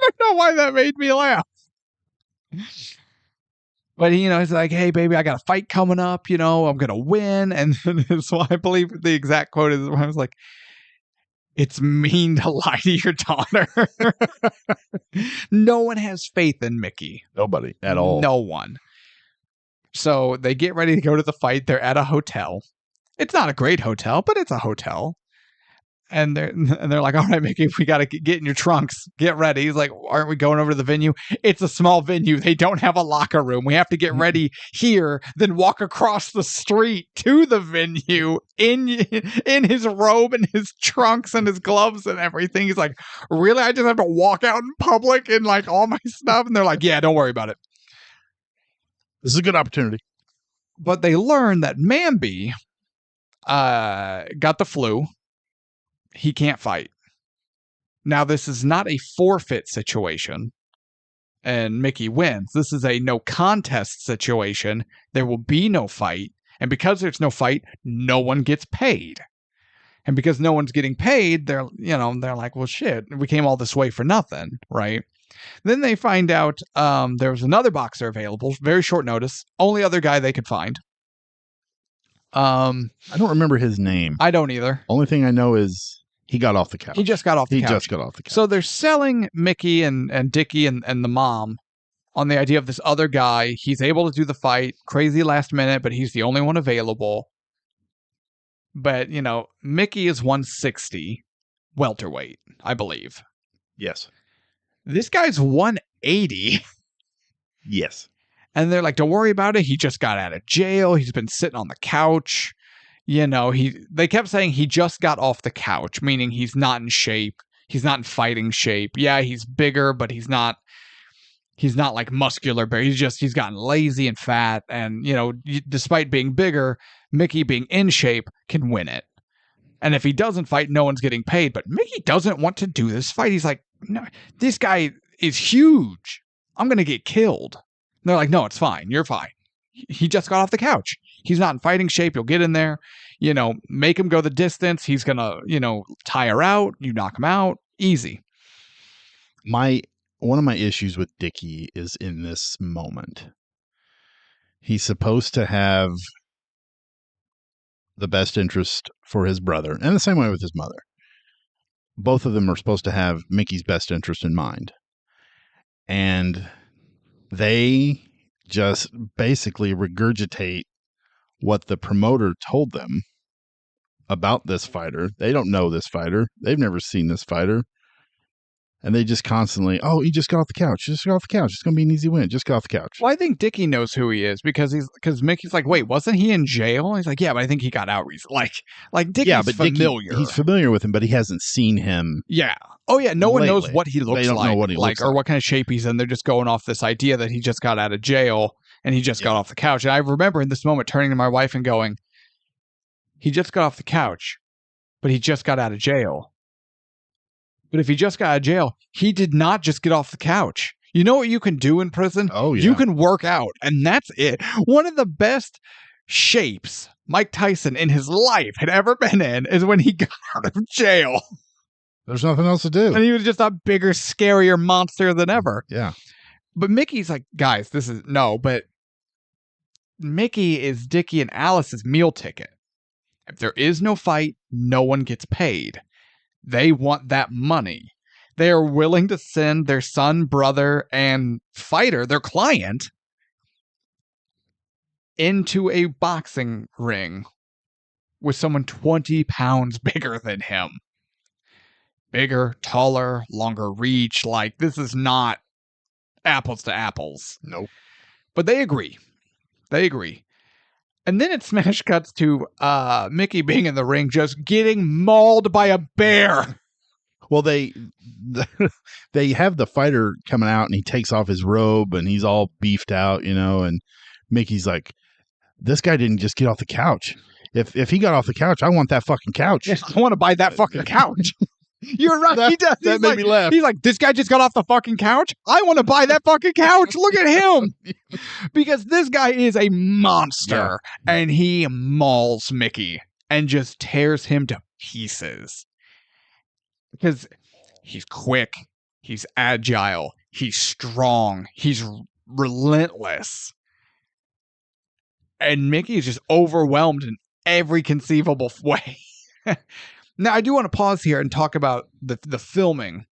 don't know why that made me laugh. But, he's like, hey, baby, I got a fight coming up, I'm going to win. And so I believe the exact quote is where I was like, it's mean to lie to your daughter. No one has faith in Mickey. Nobody at all. No one. So they get ready to go to the fight. They're at a hotel. It's not a great hotel, but it's a hotel. And they're like, all right, Mickey, we got to get in your trunks. Get ready. He's like, aren't we going over to the venue? It's a small venue. They don't have a locker room. We have to get ready here, then walk across the street to the venue in his robe and his trunks and his gloves and everything. He's like, really? I just have to walk out in public and like all my stuff? And they're like, yeah, don't worry about it. This is a good opportunity. But they learn that Mamby got the flu. He can't fight. Now, this is not a forfeit situation, and Mickey wins. This is a no contest situation. There will be no fight, and because there's no fight, no one gets paid. And because no one's getting paid, they're like, well, shit, we came all this way for nothing, right? Then they find out there was another boxer available, very short notice, only other guy they could find. I don't remember his name. I don't either. Only thing I know is he got off the couch. He just got off the couch. So they're selling Mickey and Dickie and the mom on the idea of this other guy. He's able to do the fight, crazy last minute, but he's the only one available. But, Mickey is 160, welterweight, I believe. Yes. This guy's 180. Yes. And they're like, don't worry about it. He just got out of jail. He's been sitting on the couch. They kept saying he just got off the couch, meaning he's not in shape. He's not in fighting shape. Yeah, he's bigger, but he's not like muscular, but he's gotten lazy and fat. And, despite being bigger, Mickey being in shape can win it. And if he doesn't fight, no one's getting paid. But Mickey doesn't want to do this fight. He's like, no, this guy is huge. I'm going to get killed. And they're like, no, it's fine. You're fine. he just got off the couch. He's not in fighting shape. You'll get in there, make him go the distance. He's going to, tire out. You knock him out. Easy. One of my issues with Dickie is in this moment. He's supposed to have the best interest for his brother, and the same way with his mother. Both of them are supposed to have Mickey's best interest in mind. And they just basically regurgitate what the promoter told them about this fighter. They don't know this fighter. They've never seen this fighter. And they just constantly, he just got off the couch. Just got off the couch. It's going to be an easy win. Just got off the couch. Well, I think Dickie knows who he is because Mickey's like, wait, wasn't he in jail? He's like, yeah, but I think he got out recently. Like Dickie's familiar. He's familiar with him, but he hasn't seen him. Yeah. Oh, yeah. No one lately. knows what he looks like. They don't know what he looks like. Or what kind of shape he's in. They're just going off this idea that he just got out of jail and he just got off the couch. And I remember in this moment turning to my wife and going, he just got off the couch, but he just got out of jail. But if he just got out of jail, he did not just get off the couch. You know what you can do in prison? Oh, yeah. You can work out, and that's it. One of the best shapes Mike Tyson in his life had ever been in is when he got out of jail. There's nothing else to do. And he was just a bigger, scarier monster than ever. Yeah. But Mickey's like, guys, but Mickey is Dickie and Alice's meal ticket. If there is no fight, no one gets paid. They want that money. They are willing to send their son, brother, and fighter, their client, into a boxing ring with someone 20 pounds bigger than him. Bigger, taller, longer reach. Like, this is not apples to apples. Nope. But they agree. And then it smash cuts to Mickey being in the ring, just getting mauled by a bear. Well, they have the fighter coming out, and he takes off his robe, and he's all beefed out, and Mickey's like, this guy didn't just get off the couch. If he got off the couch, I want that fucking couch. Yes, I want to buy that fucking couch. You're right. He does. That made me laugh. He's like, this guy just got off the fucking couch. I want to buy that fucking couch. Look at him. Because this guy is a monster. Yeah. And he mauls Mickey and just tears him to pieces. Because he's quick. He's agile. He's strong. He's relentless. And Mickey is just overwhelmed in every conceivable way. Now, I do want to pause here and talk about the filming,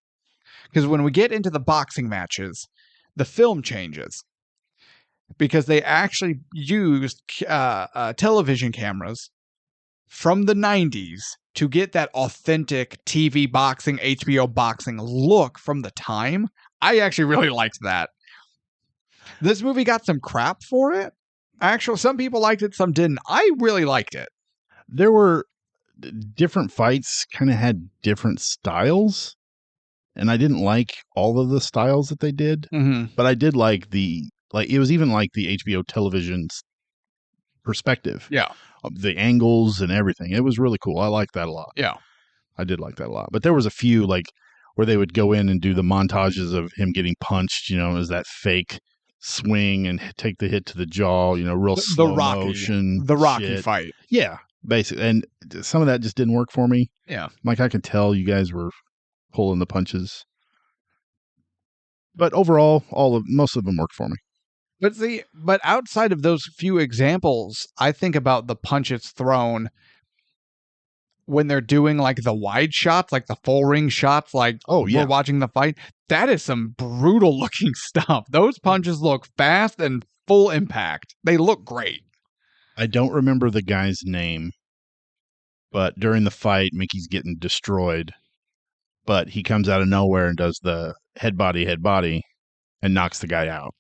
because when we get into the boxing matches, the film changes because they actually used television cameras from the 90s to get that authentic TV boxing, HBO boxing look from the time. I actually really liked that. This movie got some crap for it. Actually, some people liked it, some didn't. I really liked it. There were different fights, kind of had different styles, and I didn't like all of the styles that they did, but I did like it was even like the HBO television's perspective. Yeah. The angles and everything. It was really cool. I liked that a lot. Yeah. I did like that a lot. But there was a few where they would go in and do the montages of him getting punched, as that fake swing and take the hit to the jaw, real slow motion. The Rocky shit. fight. Yeah, basically. And some of that just didn't work for me. Yeah. Like, I could tell you guys were pulling the punches. But overall, most of them worked for me. But outside of those few examples, I think about the punches thrown when they're doing like the wide shots, like the full ring shots, like we're watching the fight. That is some brutal looking stuff. Those punches look fast and full impact. They look great. I don't remember the guy's name, but during the fight, Mickey's getting destroyed, but he comes out of nowhere and does the head body and knocks the guy out.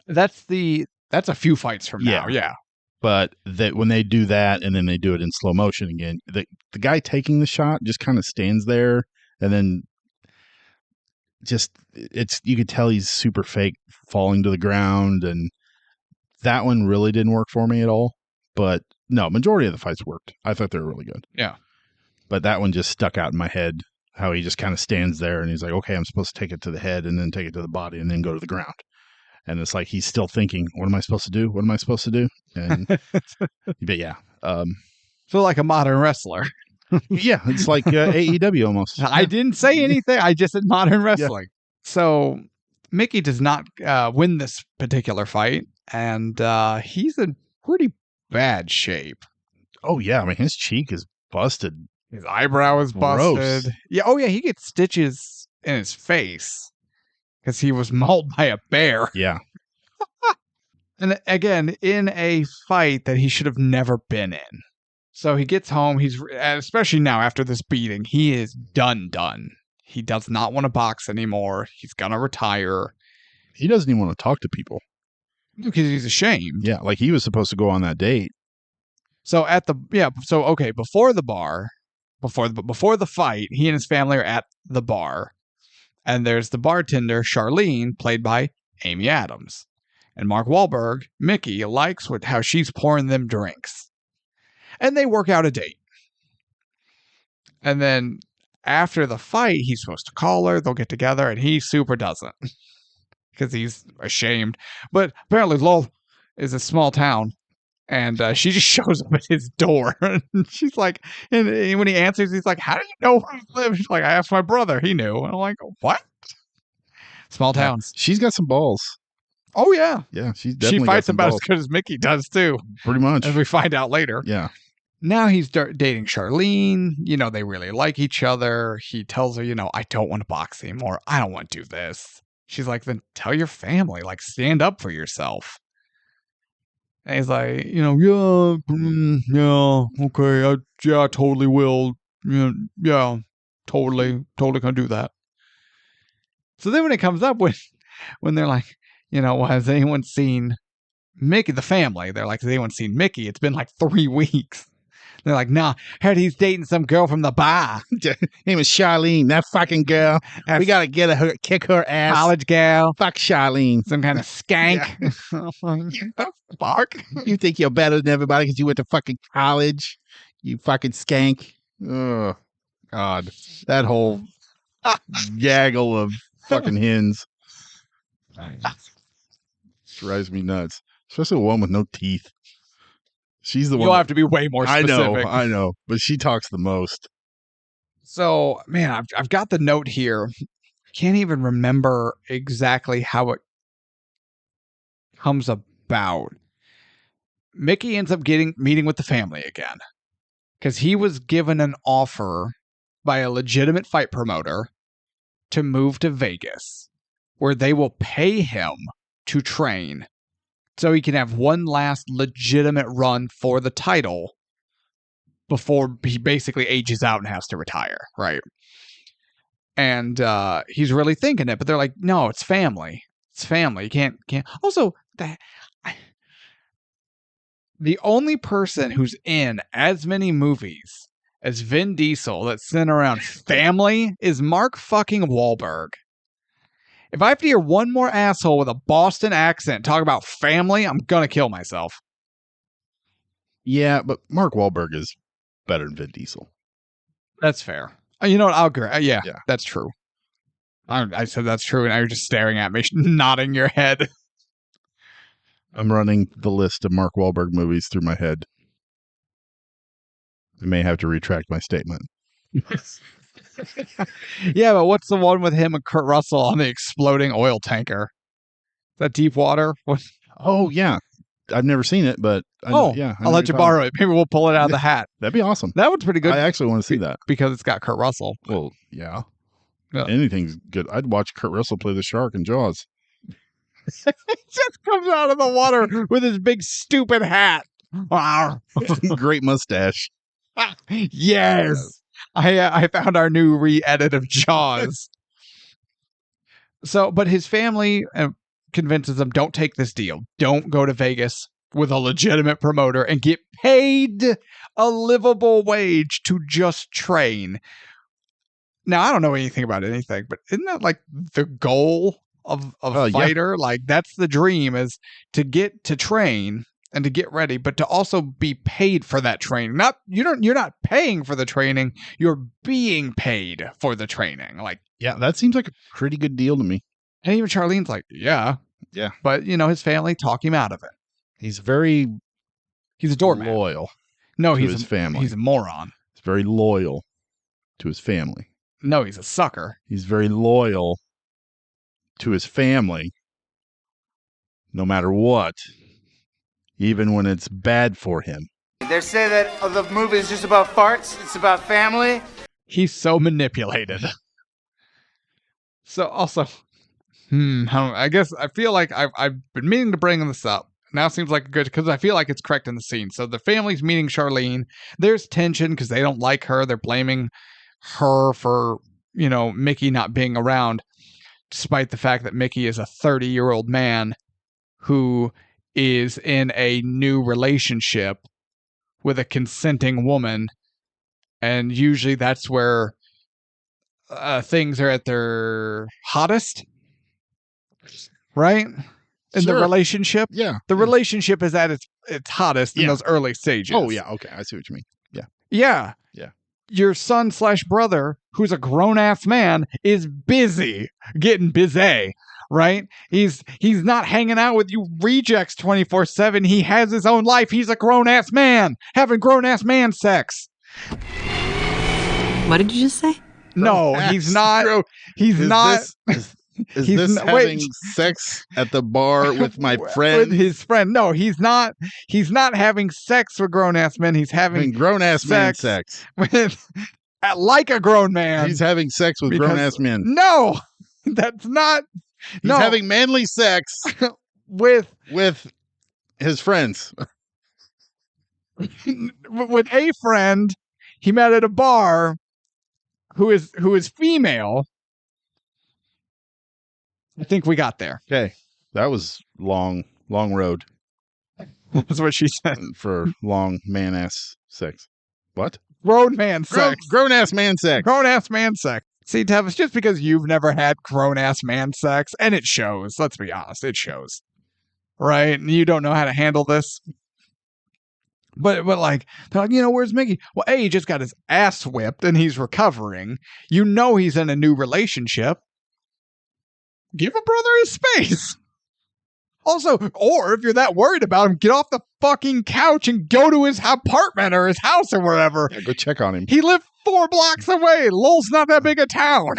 That's a few fights from now. Yeah. But when they do that and then they do it in slow motion again, the guy taking the shot just kind of stands there, and then you could tell he's super fake falling to the ground, and that one really didn't work for me at all. But no, majority of the fights worked. I thought they were really good. Yeah. But that one just stuck out in my head, how he just kind of stands there and he's like, okay, I'm supposed to take it to the head and then take it to the body and then go to the ground. And it's like he's still thinking, what am I supposed to do? What am I supposed to do? And but yeah. So like a modern wrestler. Yeah, it's like AEW almost. I didn't say anything. I just said modern wrestling. Yeah. So Mickey does not win this particular fight, and he's in pretty bad shape. Oh, yeah. I mean, his cheek is busted. His eyebrow is busted. Gross. Yeah. Oh, yeah. He gets stitches in his face because he was mauled by a bear. Yeah. And again, in a fight that he should have never been in. So he gets home. He's, especially now after this beating, he is done. He does not want to box anymore. He's going to retire. He doesn't even want to talk to people. Because he's ashamed. Yeah, like he was supposed to go on that date. So before the bar, before the fight, he and his family are at the bar. And there's the bartender, Charlene, played by Amy Adams. And Mark Wahlberg, Mickey, likes how she's pouring them drinks. And they work out a date. And then after the fight, he's supposed to call her. They'll get together, and he super doesn't. Because he's ashamed. But apparently Lowell is a small town. And she just shows up at his door. And she's like, and when he answers, he's like, how do you know where I live? She's like, I asked my brother. He knew. And I'm like, what? Small towns. She's got some balls. Oh, yeah. Yeah, she's definitely She fights got some about balls. as good as Mickey does, too. Pretty much. As we find out later. Yeah. Now he's dating Charlene. They really like each other. He tells her, I don't want to box anymore. I don't want to do this. She's like, then tell your family. Like, stand up for yourself. And he's like, yeah, okay, I totally will. Yeah, totally gonna do that. So then when it comes up when they're like, has anyone seen Mickey, the family? They're like, has anyone seen Mickey? It's been like 3 weeks. They're like, nah, heard he's dating some girl from the bar. Name is Charlene, that fucking girl. We gotta get her, kick her ass. College gal. Fuck Charlene. Some kind of skank. Fuck. You think you're better than everybody because you went to fucking college? You fucking skank. Oh, God. That whole gaggle of fucking hens drives me nuts. Especially the one with no teeth. She's the one. You'll have to be way more specific. I know, but she talks the most. So, man, I've got the note here. Can't even remember exactly how it comes about. Mickey ends up meeting with the family again because he was given an offer by a legitimate fight promoter to move to Vegas, where they will pay him to train so he can have one last legitimate run for the title before he basically ages out and has to retire, right? And he's really thinking it, but they're like, no, it's family. It's family. You can't. Also, the only person who's in as many movies as Vin Diesel that's centered around family is Mark fucking Wahlberg. If I have to hear one more asshole with a Boston accent talk about family, I'm gonna kill myself. Yeah, but Mark Wahlberg is better than Vin Diesel. That's fair. You know what? I'll agree. Yeah, that's true. I said that's true, and now you're just staring at me, nodding your head. I'm running the list of Mark Wahlberg movies through my head. I may have to retract my statement. Yeah, but what's the one with him and Kurt Russell on the exploding oil tanker? Is that Deepwater? What? Oh, yeah. I've never seen it, but I'll let you borrow it. Maybe we'll pull it out of the hat. That'd be awesome. That one's pretty good. I actually want to see that. Because it's got Kurt Russell. Well, yeah. Anything's good. I'd watch Kurt Russell play the shark in Jaws. He just comes out of the water with his big stupid hat. Great mustache. Yes. I found our new re-edit of Jaws. But his family convinces him, don't take this deal. Don't go to Vegas with a legitimate promoter and get paid a livable wage to just train. Now, I don't know anything about anything, but isn't that like the goal of a fighter? Yeah. Like, that's the dream, is to get to train and to get ready, but to also be paid for that training. You're not paying for the training, you're being paid for the training. Like, yeah, that seems like a pretty good deal to me. And even Charlene's like, yeah, Yeah. But, his family talk him out of it. He's very He's a doormat. loyal No, to he's his a family. He's a moron. He's very loyal to his family. No, he's a sucker. He's very loyal to his family, no matter what, even when it's bad for him. They say that the movie is just about farts. It's about family. He's so manipulated. So also, I guess I feel like I've been meaning to bring this up. Now seems like good because I feel like it's correct in the scene. So the family's meeting Charlene. There's tension because they don't like her. They're blaming her for, Mickey not being around, despite the fact that Mickey is a 30-year-old man who is in a new relationship with a consenting woman. And usually that's where things are at their hottest, right? In the relationship. Yeah. The relationship is at its hottest in those early stages. Oh, yeah. Okay. I see what you mean. Yeah. Yeah. Yeah. Your son/brother, who's a grown-ass man, is busy getting busy, right? He's not hanging out with you rejects 24/7. He has his own life. He's a grown-ass man having grown-ass man sex. What did you just say? No, he's not. He's not. Is He's this not- having wait. sex at the bar with my friend? With his friend. No, he's not. He's not having sex with grown-ass men. He's having grown-ass man sex. with like a grown man. He's having sex with Because- grown-ass men. No, that's not. He's having manly sex with his friends. with a friend he met at a bar who is female. I think we got there. Okay. That was long road That's what she said. for long man-ass sex. What? Grown man sex. Grown-ass man sex. Grown-ass man sex. See, Tevis, just because you've never had grown-ass man sex, and it shows, let's be honest, it shows. Right? And you don't know how to handle this. But like, they're like, where's Mickey? Well, A, he just got his ass whipped, and he's recovering. He's in a new relationship. Give a brother his space. Also, or if you're that worried about him, get off the fucking couch and go to his apartment or his house or wherever. Yeah, go check on him. He lived 4 blocks away. Lowell's not that big a town.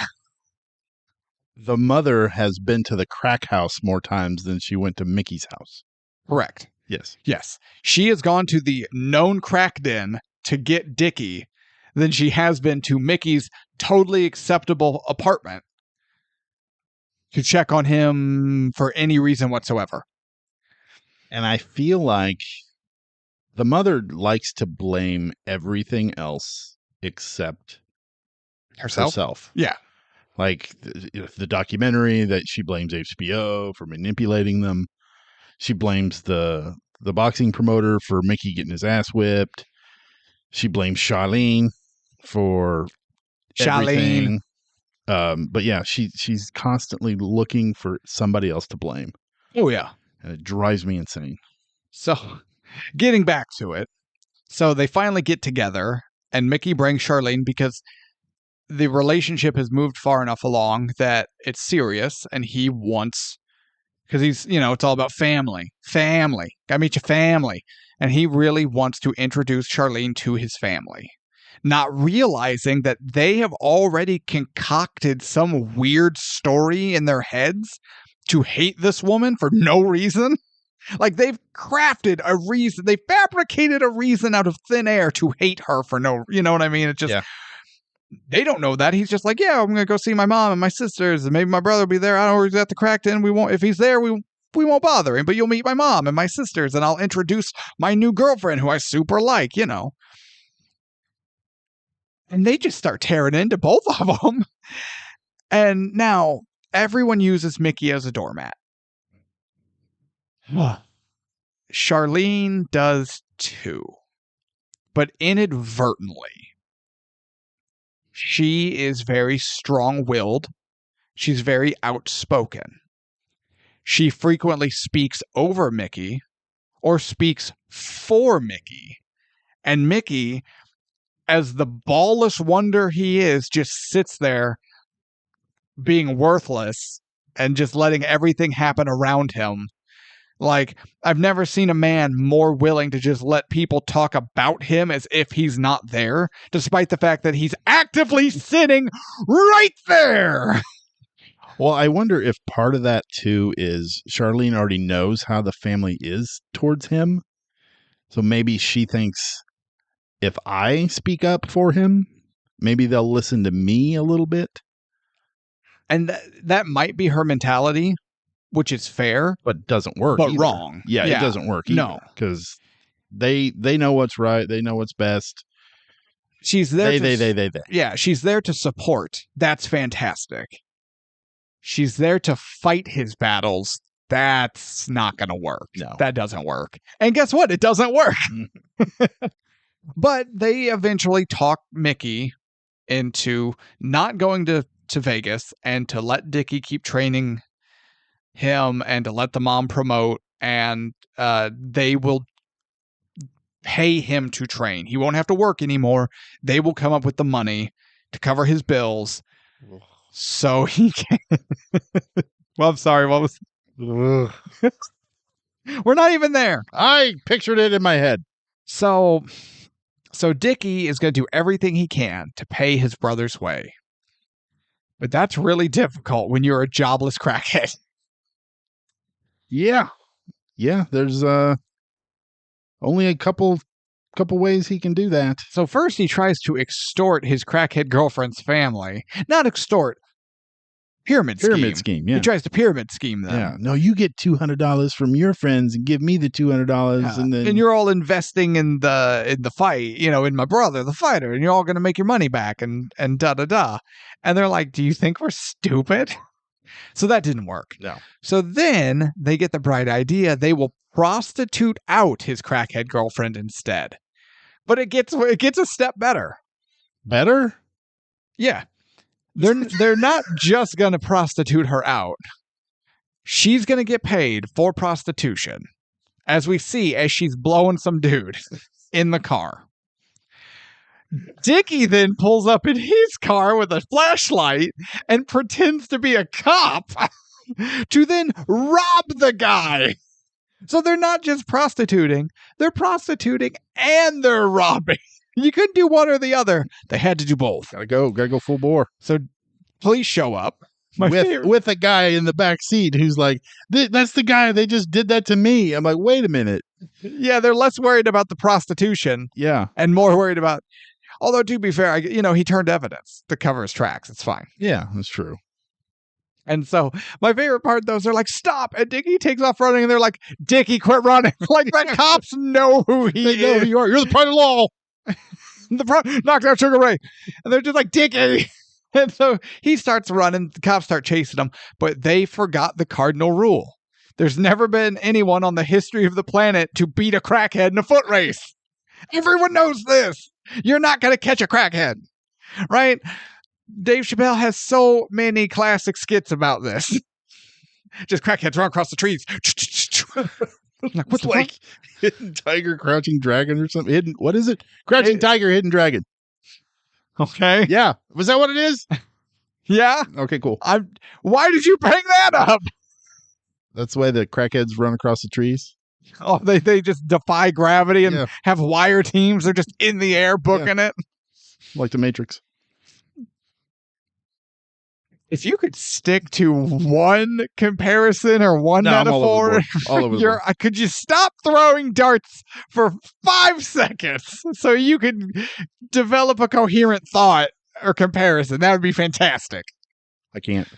The mother has been to the crack house more times than she went to Mickey's house. Correct. Yes. Yes. She has gone to the known crack den to get Dickie than she has been to Mickey's totally acceptable apartment to check on him for any reason whatsoever. And I feel like the mother likes to blame everything else except herself. Yeah. Like the documentary that she blames HBO for manipulating them. She blames the boxing promoter for Mickey getting his ass whipped. She blames Charlene for everything. But yeah, she's constantly looking for somebody else to blame. Oh, yeah. And it drives me insane. So, getting back to it. So, they finally get together, and Mickey brings Charlene because the relationship has moved far enough along that it's serious, and he wants, because he's, it's all about family. Family. Gotta meet your family. And he really wants to introduce Charlene to his family, not realizing that they have already concocted some weird story in their heads to hate this woman for no reason. Like, they've crafted a reason. They fabricated a reason out of thin air to hate her for no, you know what I mean? It's just, They don't know that. He's just like, yeah, I'm going to go see my mom and my sisters, and maybe my brother will be there. I don't know where he's at the crack den. If he's there, we won't bother him, but you'll meet my mom and my sisters, and I'll introduce my new girlfriend who I super like, And they just start tearing into both of them. And now everyone uses Mickey as a doormat. Charlene does too. But inadvertently. She is very strong-willed. She's very outspoken. She frequently speaks over Mickey or speaks for Mickey. And Mickey, as the ballless wonder he is, just sits there being worthless and just letting everything happen around him. Like, I've never seen a man more willing to just let people talk about him as if he's not there, despite the fact that he's actively sitting right there. Well, I wonder if part of that, too, is Charlene already knows how the family is towards him. So maybe she thinks if I speak up for him, maybe they'll listen to me a little bit. And that might be her mentality, which is fair. But it doesn't work. But either. wrong. Yeah, Yeah. it doesn't work either. No. Because they know what's right. They know what's best. She's there. They. Yeah, she's there to support. That's fantastic. She's there to fight his battles. That's not going to work. No. That doesn't work. And guess what? It doesn't work. But they eventually talk Mickey into not going to Vegas and to let Dickie keep training him and to let the mom promote, and they will pay him to train. He won't have to work anymore. They will come up with the money to cover his bills so he can. Well, I'm sorry. What was? We're not even there. I pictured it in my head. So Dickie is going to do everything he can to pay his brother's way. But that's really difficult when you're a jobless crackhead. Yeah. There's only a couple ways he can do that. So first he tries to extort his crackhead girlfriend's family. Not extort. Pyramid scheme. Yeah. He tries to pyramid scheme them. Yeah. No, you get $200 from your friends and give me the $200, and then you're all investing in the fight. In my brother, the fighter, and you're all going to make your money back and da da da. And they're like, "Do you think we're stupid?" So that didn't work. No. So then they get the bright idea. They will prostitute out his crackhead girlfriend instead. But it gets a step better. Better? Yeah. They're not just going to prostitute her out. She's going to get paid for prostitution, as we see as she's blowing some dude in the car. Dickie then pulls up in his car with a flashlight and pretends to be a cop to then rob the guy. So they're not just prostituting, they're prostituting and they're robbing. You couldn't do one or the other. They had to do both. Gotta go full bore. So police show up. With a guy in the back seat who's like, that's the guy, they just did that to me. I'm like, wait a minute. Yeah, they're less worried about the prostitution. Yeah. And more worried about, although to be fair, he turned evidence to cover his tracks. It's fine. Yeah, that's true. And so my favorite part, though, is they're like, "Stop!" And Dickie takes off running, and they're like, "Dickie, quit running!" Like the cops know who he is. They know who you are. You're the pride of law. Knocked out Sugar Ray, and they're just like, "Dickie!" And so he starts running. The cops start chasing him, but they forgot the cardinal rule. There's never been anyone on the history of the planet to beat a crackhead in a foot race. Everyone knows this. You're not going to catch a crackhead, right? Dave Chappelle has so many classic skits about this. Just crackheads run across the trees. Like, what's like Hidden Tiger, Crouching Dragon or something? What is it? Crouching Tiger, Hidden Dragon. Okay. Yeah. Was that what it is? Yeah. Okay, cool. Why did you bring that up? That's the way the crackheads run across the trees. Oh, they just defy gravity and have wire teams. They're just in the air booking it. Like the Matrix. If you could stick to one comparison or one metaphor, could you stop throwing darts for 5 seconds so you could develop a coherent thought or comparison? That would be fantastic. I can't.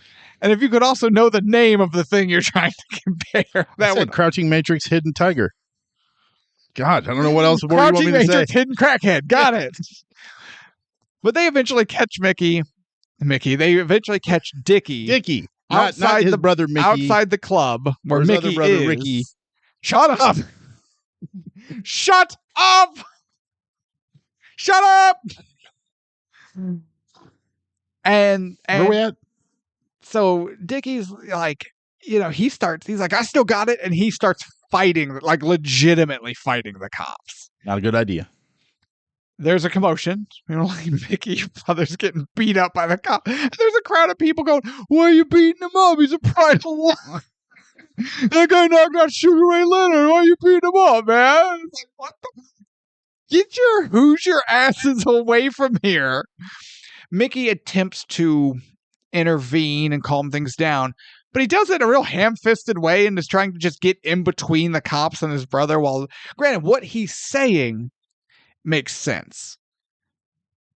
And if you could also know the name of the thing you're trying to compare, that would. Crouching Matrix, Hidden Tiger. God, I don't know what else more you want me to say. Crouching Matrix, Hidden Crackhead. Got it. But they eventually catch Mickey. They eventually catch Dickie. Not his brother Mickey. Outside the club where his Mickey other brother is. Ricky. Shut up! Shut up! Shut up! And where we at? So Dickie's like, he's like, I still got it, and he starts fighting, like legitimately fighting the cops. Not a good idea. there's a commotion. Like Mickey's father's getting beat up by the cop. And there's a crowd of people going, "Why are you beating him up? He's a private line. That guy knocked out Sugar Ray Leonard. Why are you beating him up, man?" It's like, what the? Get your Hoosier asses away from here. Mickey attempts to intervene and calm things down, but he does it in a real ham-fisted way and is trying to just get in between the cops and his brother. While, granted, what he's saying makes sense,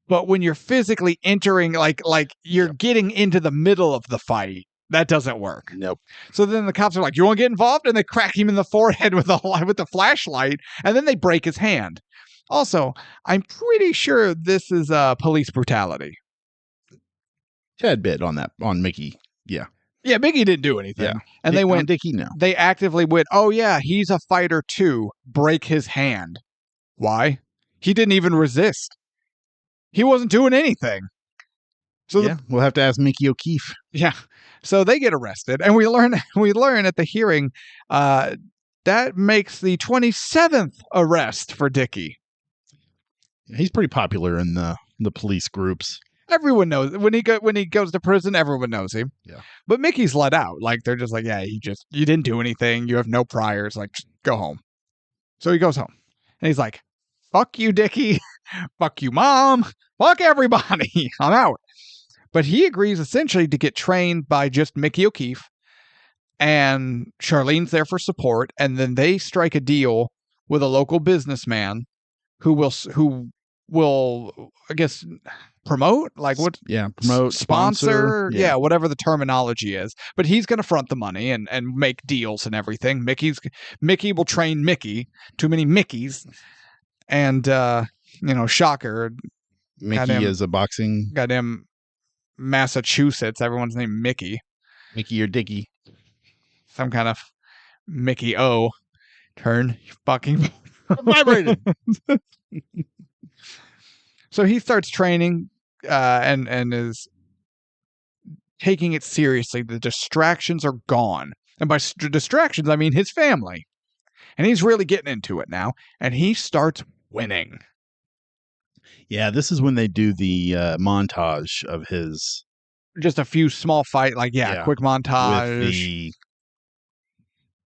but when you're physically entering, like you're getting into the middle of the fight, that doesn't work. Nope. So then the cops are like, "You want to get involved?" And they crack him in the forehead with the flashlight, and then they break his hand. Also, I'm pretty sure this is police brutality. Tad bit on Mickey. Yeah. Yeah, Mickey didn't do anything. Yeah. And they went, Dickie, no. they actively went, "Oh yeah, he's a fighter too. Break his hand." Why? He didn't even resist. He wasn't doing anything. So Yeah, we'll have to ask Mickey O'Keefe. yeah. So they get arrested, and we learn at the hearing that makes the 27th arrest for Dickie. He's pretty popular in the police groups. Everyone knows when he goes to prison. Everyone knows him. Yeah. But Mickey's let out. Like they're just like, "Yeah, you didn't do anything. You have no priors. Like, just go home." So he goes home, and he's like, "Fuck you, Dickie. Fuck you, Mom. Fuck everybody. I'm out." But he agrees essentially to get trained by just Mickey O'Keefe, and Charlene's there for support. And then they strike a deal with a local businessman who will I guess promote, like what? Yeah, promote, sponsor, yeah, whatever the terminology is. But he's going to front the money and make deals and everything. Mickey will train Mickey. Too many Mickeys, and shocker. Mickey is a boxing. Goddamn Massachusetts. Everyone's named Mickey. Mickey or Dickie. Some kind of Mickey O. Turn your fucking vibrated. So he starts training and is taking it seriously. The distractions are gone. And by distractions, I mean his family. And he's really getting into it now. And he starts winning. Yeah, this is when they do the montage of his... Just a few small fight, quick montage. With the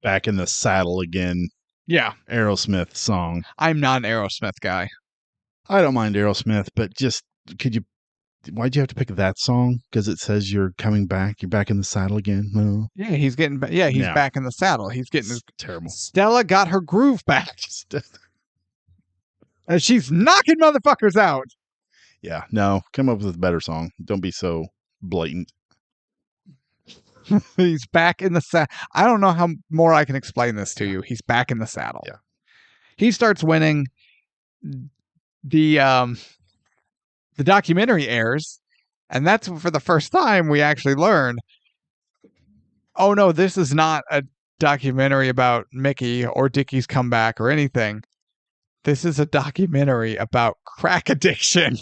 Back in the Saddle Again. Yeah. Aerosmith song. I'm not an Aerosmith guy. I don't mind Aerosmith, but just, why'd you have to pick that song? Because it says you're coming back. You're back in the saddle again. No. Yeah, he's back in the saddle. He's getting terrible. Stella got her groove back. And she's knocking motherfuckers out. Yeah, no, come up with a better song. Don't be so blatant. He's back in the saddle. I don't know how more I can explain this to you. He's back in the saddle. Yeah. He starts winning. The documentary airs, and that's for the first time we actually learn, oh no, this is not a documentary about Mickey or Dickie's comeback or anything. This is a documentary about crack addiction.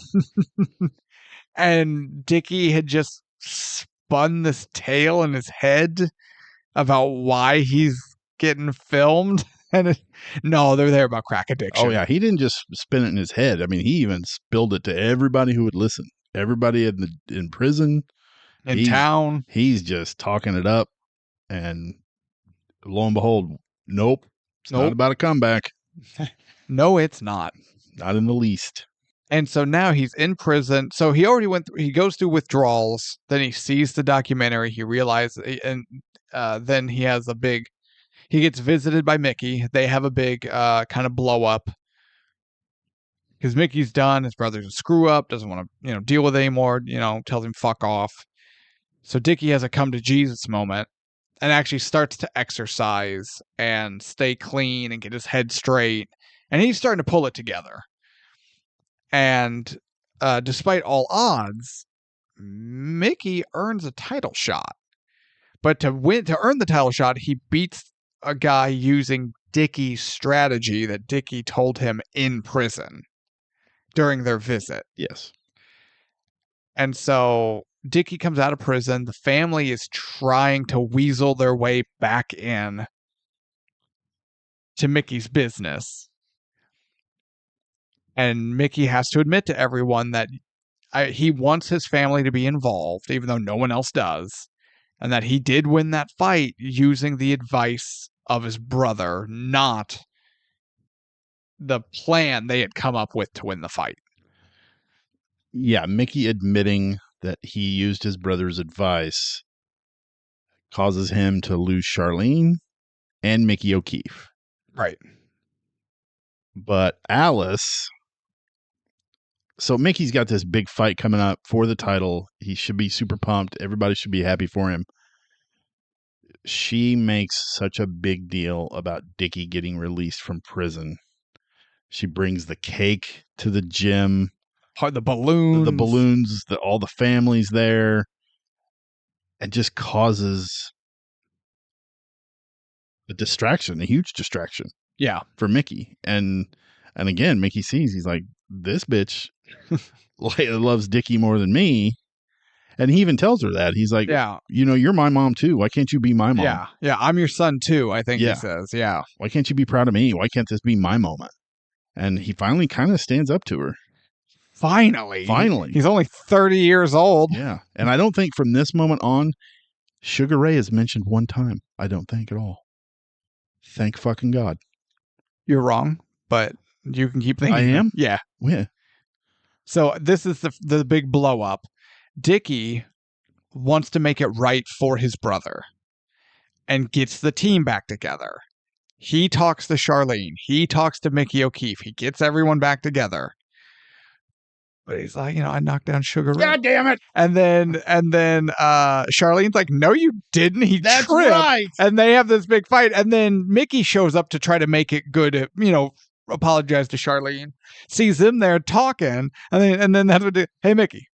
And Dickie had just spun this tale in his head about why he's getting filmed. And no, they're there about crack addiction. Oh, yeah. He didn't just spin it in his head. I mean, he even spilled it to everybody who would listen. Everybody in prison. In town. He's just talking it up. And lo and behold, nope. It's not about a comeback. No, it's not. Not in the least. And so now he's in prison. So he goes through withdrawals. Then he sees the documentary. He realizes, and then he gets visited by Mickey. They have a big kind of blow up. Because Mickey's done. His brother's a screw up. Doesn't want to, deal with it anymore. Tells him fuck off. So Dickie has a come to Jesus moment. And actually starts to exercise and stay clean and get his head straight. And he's starting to pull it together. And despite all odds, Mickey earns a title shot. But to earn the title shot, he beats a guy using Dickie's strategy that Dickie told him in prison during their visit. Yes. And so Dickie comes out of prison. The family is trying to weasel their way back in to Mickey's business. And Mickey has to admit to everyone that he wants his family to be involved, even though no one else does, and that he did win that fight using the advice of his brother, not the plan they had come up with to win the fight. Yeah, Mickey admitting that he used his brother's advice causes him to lose Charlene and Mickey O'Keefe. Right. But Alice... So Mickey's got this big fight coming up for the title. He should be super pumped. Everybody should be happy for him. She makes such a big deal about Dickie getting released from prison. She brings the cake to the gym. The balloons. All the families there. And just causes a distraction, a huge distraction. Yeah. For Mickey. And again, Mickey sees, he's like, this bitch loves Dickie more than me. And he even tells her that. He's like, yeah, you're my mom too. Why can't you be my mom? Yeah, I'm your son too, I think he says. Yeah. Why can't you be proud of me? Why can't this be my moment? And he finally kind of stands up to her. Finally. He's only 30 years old. Yeah. And I don't think from this moment on, Sugar Ray is mentioned one time. I don't think at all. Thank fucking God. You're wrong, but you can keep thinking. I am? Yeah. Yeah. So this is the big blow up. Dickie wants to make it right for his brother and gets the team back together. He talks to Charlene. He talks to Mickey O'Keefe. He gets everyone back together. But he's like, I knocked down Sugar Ray. God damn it. And then Charlene's like, no, you didn't. That's tripped. Right. And they have this big fight. And then Mickey shows up to try to make it good, apologize to Charlene, sees them there talking. And then that's what hey, Mickey,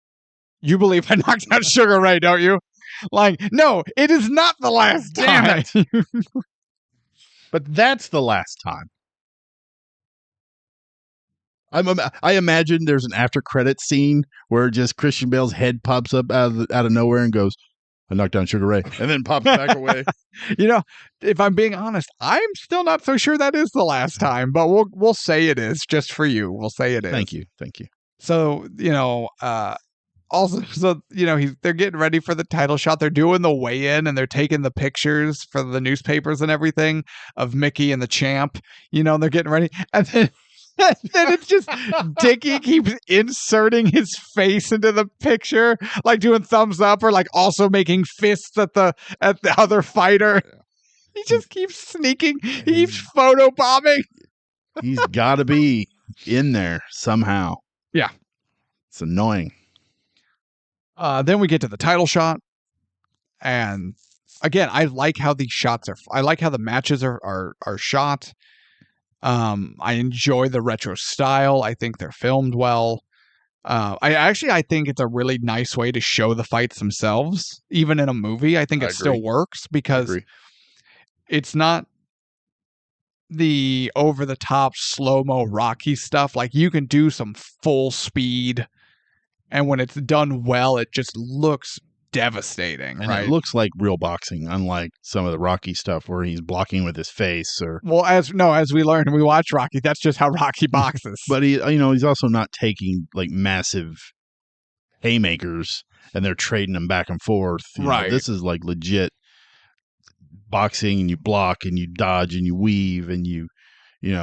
you believe I knocked out Sugar Ray, don't you? Like, no, it is not the last time. Damn it. But that's the last time. I imagine there's an after credit scene where just Christian Bale's head pops up out of nowhere and goes, I knocked down Sugar Ray, and then pops back away. If I'm being honest, I'm still not so sure that is the last time, but we'll say it is just for you. We'll say it is. Thank you. So, also, they're getting ready for the title shot. They're doing the weigh-in and they're taking the pictures for the newspapers and everything of Mickey and the champ. They're getting ready. And then it's just Dickie keeps inserting his face into the picture, like doing thumbs up or like also making fists at the other fighter. He just keeps sneaking. He keeps photobombing. He's got to be in there somehow. Yeah. It's annoying. Then we get to the title shot. And again, I like how these shots I like how the matches are shot. I enjoy the retro style. I think they're filmed well. I think it's a really nice way to show the fights themselves, even in a movie. I think it still works because it's not the over the top slow-mo Rocky stuff. Like you can do some full speed, and when it's done well, it just looks devastating, and right? It looks like real boxing, unlike some of the Rocky stuff where he's blocking with his face. As we learned, we watch Rocky. That's just how Rocky boxes. But he's also not taking like massive haymakers and they're trading them back and forth. Right. This is like legit boxing, and you block and you dodge and you weave and you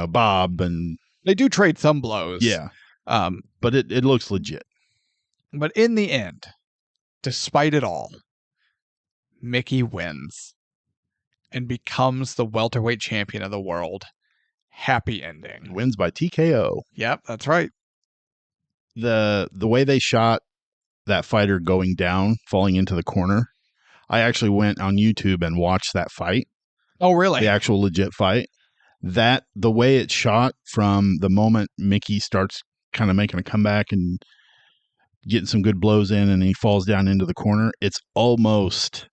bob, and they do trade some blows. Yeah. But it looks legit. But in the end, despite it all, Mickey wins and becomes the welterweight champion of the world. Happy ending. Wins by TKO. Yep, that's right. The way they shot that fighter going down, falling into the corner, I actually went on YouTube and watched that fight. Oh, really? The actual legit fight. The way it's shot from the moment Mickey starts kind of making a comeback and getting some good blows in, and he falls down into the corner, it's almost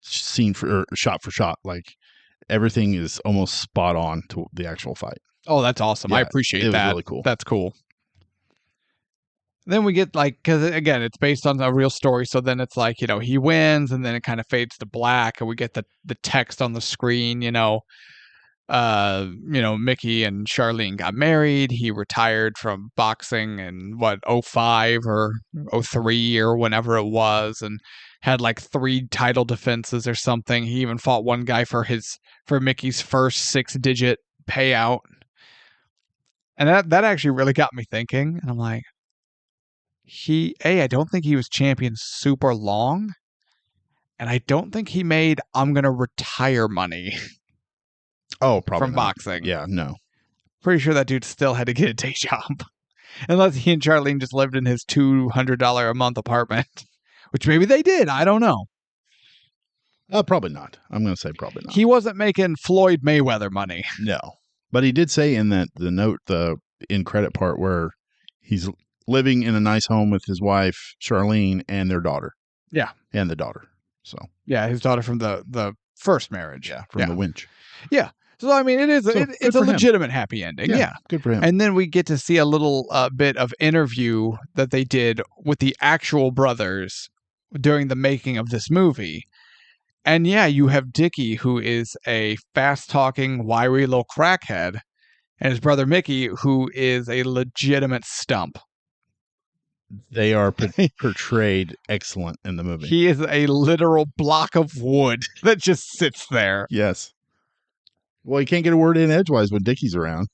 shot for shot. Like everything is almost spot on to the actual fight. Oh, that's awesome. Yeah, I appreciate it that. was really cool. That's cool. Then we get because again, it's based on a real story. So then it's like, he wins, and then it kind of fades to black, and we get the text on the screen, Mickey and Charlene got married. He retired from boxing in 05 or 03 or whenever it was, and had like 3 title defenses or something. He even fought one guy for Mickey's first 6-digit payout. And that actually really got me thinking. And I'm like, I don't think he was champion super long. And I don't think he made I'm going to retire money Oh, probably from not. boxing. Yeah, no. Pretty sure that dude still had to get a day job. Unless he and Charlene just lived in his $200 a month apartment. Which maybe they did. I don't know. Probably not. I'm going to say probably not. He wasn't making Floyd Mayweather money. No. But he did say in the note, the in credit part, where he's living in a nice home with his wife, Charlene, and their daughter. Yeah. And the daughter. So. Yeah, his daughter from the first marriage. Yeah, from the winch. Yeah. So, I mean, it's a legitimate happy ending. Yeah. Good for him. And then we get to see a little bit of interview that they did with the actual brothers during the making of this movie. And yeah, you have Dickie, who is a fast-talking, wiry little crackhead, and his brother Mickey, who is a legitimate stump. They are portrayed excellent in the movie. He is a literal block of wood that just sits there. Yes. Well, he can't get a word in edgewise when Dickie's around.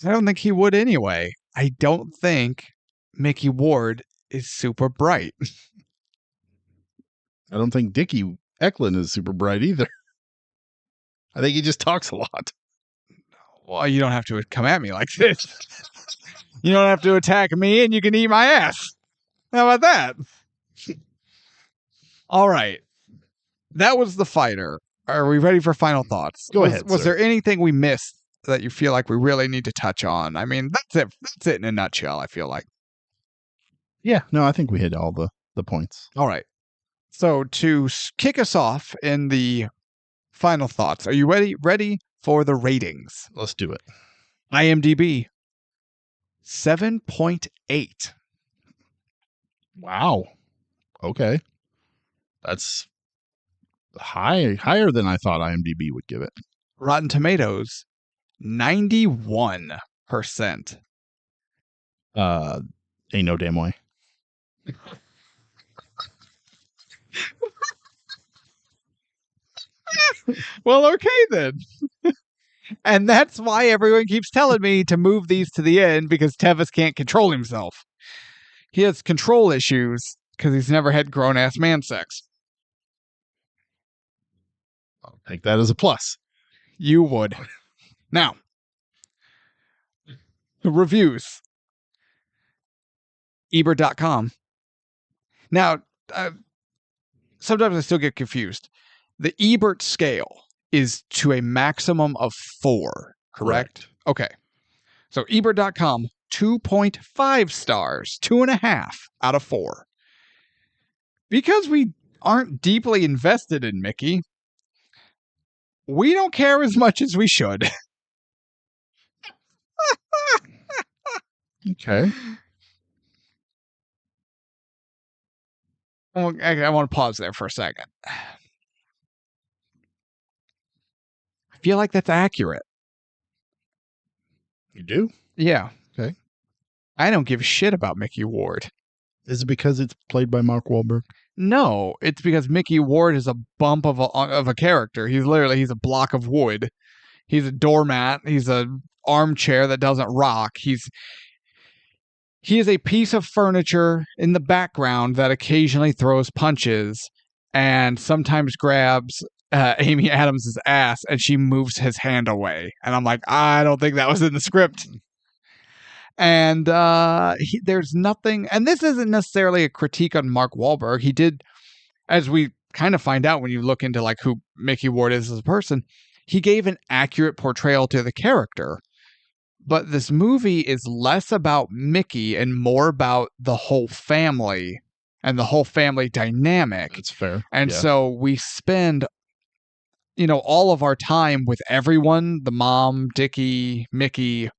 I don't think he would anyway. I don't think Mickey Ward is super bright. I don't think Dickie Eklund is super bright either. I think he just talks a lot. Well, you don't have to come at me like this. You don't have to attack me, and you can eat my ass. How about that? All right. That was The Fighter. Are we ready for final thoughts? Go ahead. Was there anything we missed that you feel like we really need to touch on? I mean, that's it. That's it in a nutshell, I feel like. Yeah. No, I think we hit all the points. All right. So to kick us off in the final thoughts, are you ready for the ratings? Let's do it. IMDb 7.8. Wow. Okay. That's higher than I thought IMDb would give it. Rotten Tomatoes 91%. Ain't no damn way. Well, okay then. And that's why everyone keeps telling me to move these to the end, because Tevis can't control himself. He has control issues because he's never had grown-ass man sex. I'll take that as a plus. You would. Now, reviews. Ebert.com. Now, sometimes I still get confused. The Ebert scale is to a maximum of 4, correct? Okay. So Ebert.com, 2.5 stars, 2.5 out of 4. Because we aren't deeply invested in Mickey, we don't care as much as we should. Okay. I want to pause there for a second. I feel like that's accurate. You do? Yeah. Okay. I don't give a shit about Mickey Ward. Is it because it's played by Mark Wahlberg? No, it's because Mickey Ward is a bump of a character. He's a block of wood. He's a doormat. He's a armchair that doesn't rock. He is a piece of furniture in the background that occasionally throws punches and sometimes grabs Amy Adams' ass, and she moves his hand away. And I'm like, I don't think that was in the script. And there's nothing, and this isn't necessarily a critique on Mark Wahlberg. He did, as we kind of find out when you look into like who Mickey Ward is as a person, he gave an accurate portrayal to the character. But this movie is less about Mickey and more about the whole family and the whole family dynamic. That's fair. And so we spend, all of our time with everyone, the mom, Dickie, Mickey,